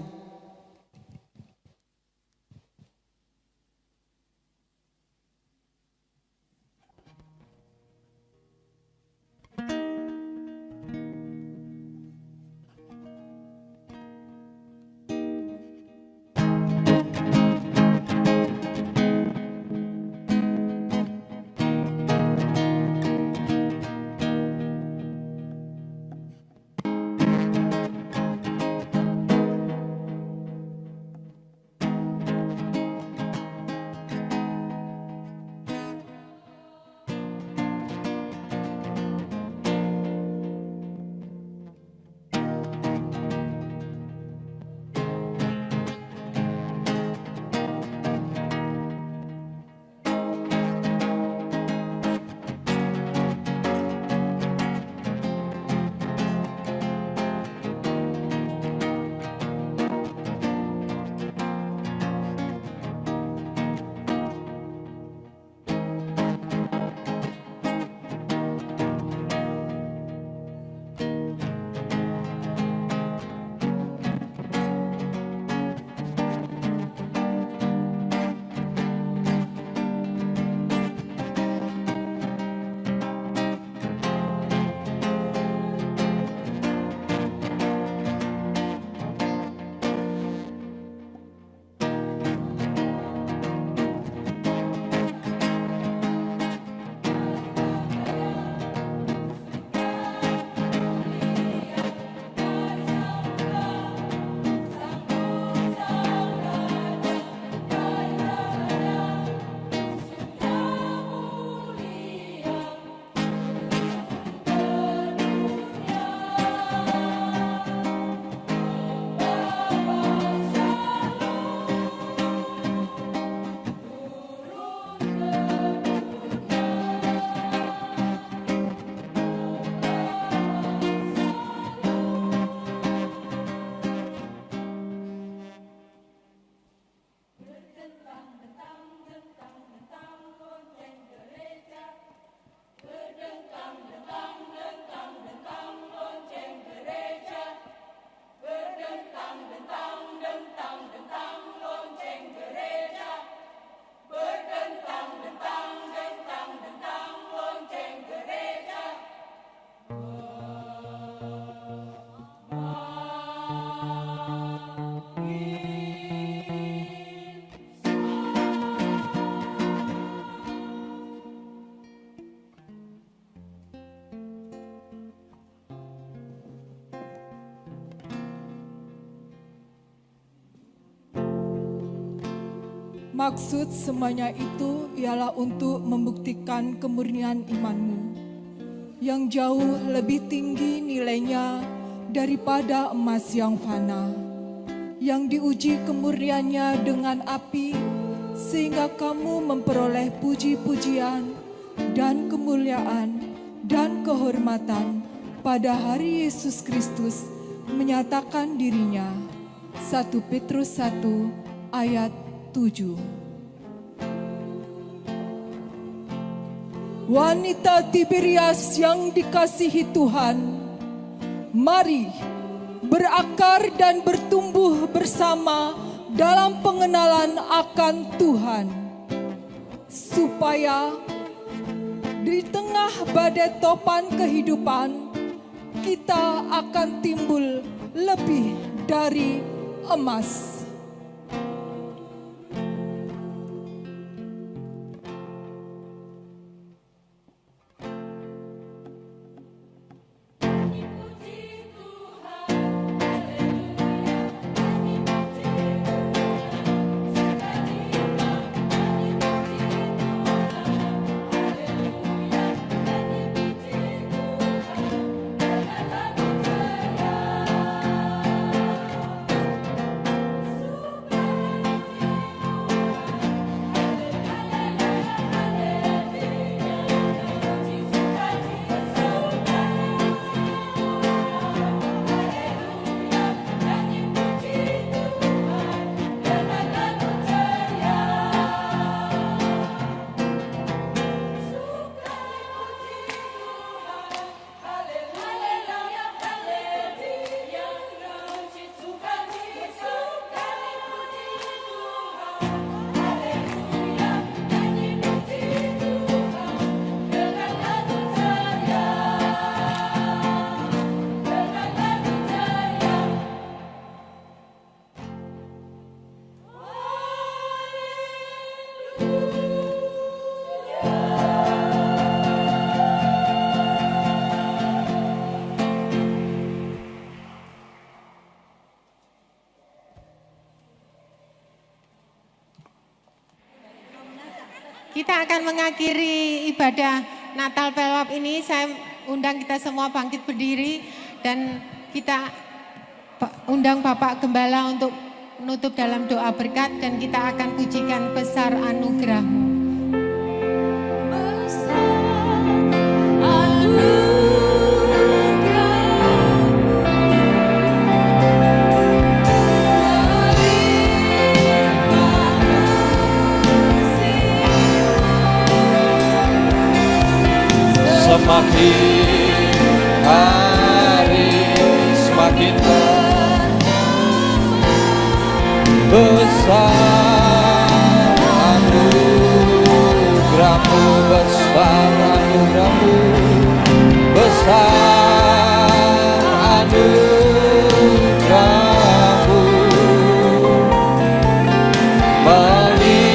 Maksud semuanya itu ialah untuk membuktikan kemurnian imanmu yang jauh lebih tinggi nilainya daripada emas yang fana, yang diuji kemurniannya dengan api, sehingga kamu memperoleh puji-pujian dan kemuliaan dan kehormatan pada hari Yesus Kristus menyatakan dirinya. 1 Petrus 1 ayat 7. Wanita Tiberias yang dikasihi Tuhan, mari berakar dan bertumbuh bersama dalam pengenalan akan Tuhan, supaya di tengah badai topan kehidupan kita akan timbul lebih dari emas. Kita akan mengakhiri ibadah Natal Pelwap ini. Saya undang kita semua bangkit berdiri dan kita undang Bapak Gembala untuk menutup dalam doa berkat dan kita akan pujikan besar anugerah-Mu. Semakin hari semakin besar anugerah-Mu, besar anugerah-Mu, besar anugerah-Mu, melimpah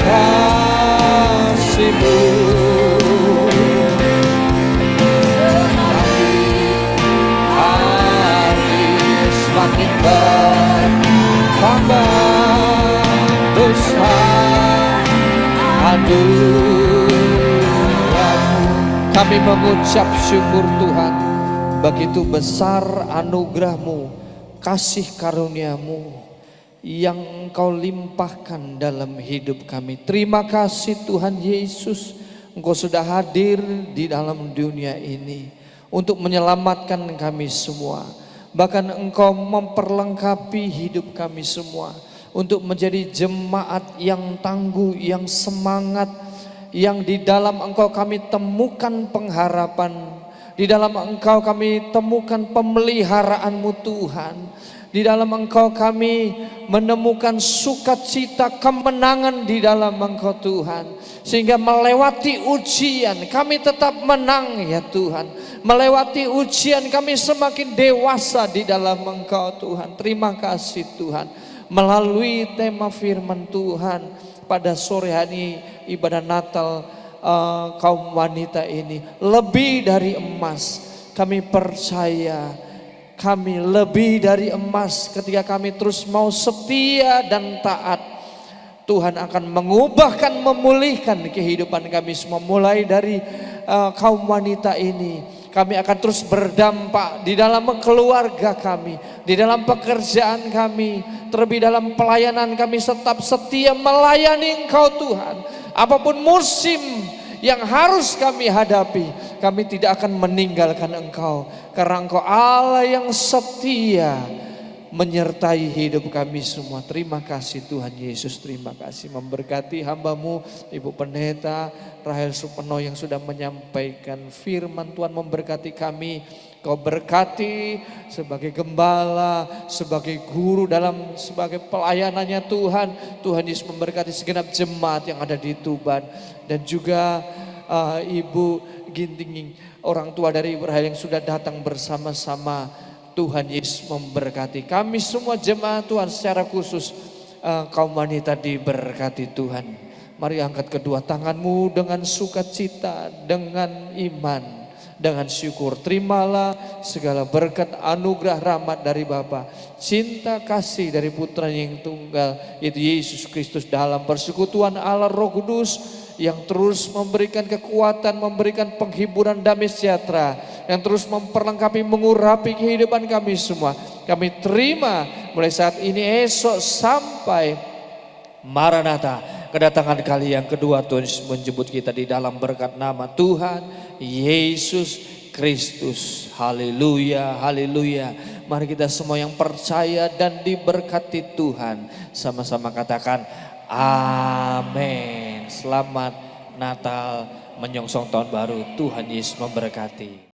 kasih-Mu. Semakin bertambah besar anugerah-Mu. Kami mengucap syukur Tuhan, begitu besar anugerah-Mu, kasih karunia-Mu yang Engkau limpahkan dalam hidup kami. Terima kasih Tuhan Yesus, Engkau sudah hadir di dalam dunia ini untuk menyelamatkan kami semua. Bahkan Engkau memperlengkapi hidup kami semua untuk menjadi jemaat yang tangguh, yang semangat, yang di dalam Engkau kami temukan pengharapan, di dalam Engkau kami temukan pemeliharaan-Mu Tuhan, di dalam Engkau kami menemukan sukacita, kemenangan di dalam Engkau Tuhan, sehingga melewati ujian kami tetap menang ya Tuhan. Melewati ujian kami semakin dewasa di dalam Engkau Tuhan. Terima kasih Tuhan. Melalui tema firman Tuhan pada sore hari ibadah Natal kaum wanita ini, lebih dari emas, kami percaya kami lebih dari emas ketika kami terus mau setia dan taat Tuhan akan mengubahkan, memulihkan kehidupan kami semua. Mulai dari kaum wanita ini, kami akan terus berdampak di dalam keluarga kami, di dalam pekerjaan kami, terlebih dalam pelayanan kami tetap setia melayani Engkau Tuhan. Apapun musim yang harus kami hadapi, kami tidak akan meninggalkan Engkau, karena Engkau Allah yang setia menyertai hidup kami semua. Terima kasih Tuhan Yesus, terima kasih. Memberkati hamba-Mu Ibu Pendeta Rahel Supeno yang sudah menyampaikan firman Tuhan, memberkati kami. Kau berkati sebagai gembala, sebagai guru sebagai pelayanannya Tuhan. Tuhan Yesus memberkati segenap jemaat yang ada di Tuban. Dan juga Ibu Ginting, orang tua dari Ibu Rahel yang sudah datang bersama-sama. Tuhan Yesus memberkati kami semua jemaat Tuhan, secara khusus kaum wanita diberkati Tuhan. Mari angkat kedua tanganmu dengan sukacita, dengan iman, dengan syukur. Terimalah segala berkat, anugerah, rahmat dari Bapa, cinta kasih dari Putra yang tunggal, yaitu Yesus Kristus, dalam persekutuan Allah Roh Kudus yang terus memberikan kekuatan, memberikan penghiburan, damai sejahtera, yang terus memperlengkapi, mengurapi kehidupan kami semua. Kami terima mulai saat ini, esok sampai Maranatha, kedatangan kali yang kedua. Tuhan Yesus menjemput kita di dalam berkat nama Tuhan Yesus Kristus. Haleluya, haleluya. Mari kita semua yang percaya dan diberkati Tuhan, sama-sama katakan amin. Selamat Natal menyongsong tahun baru. Tuhan Yesus memberkati.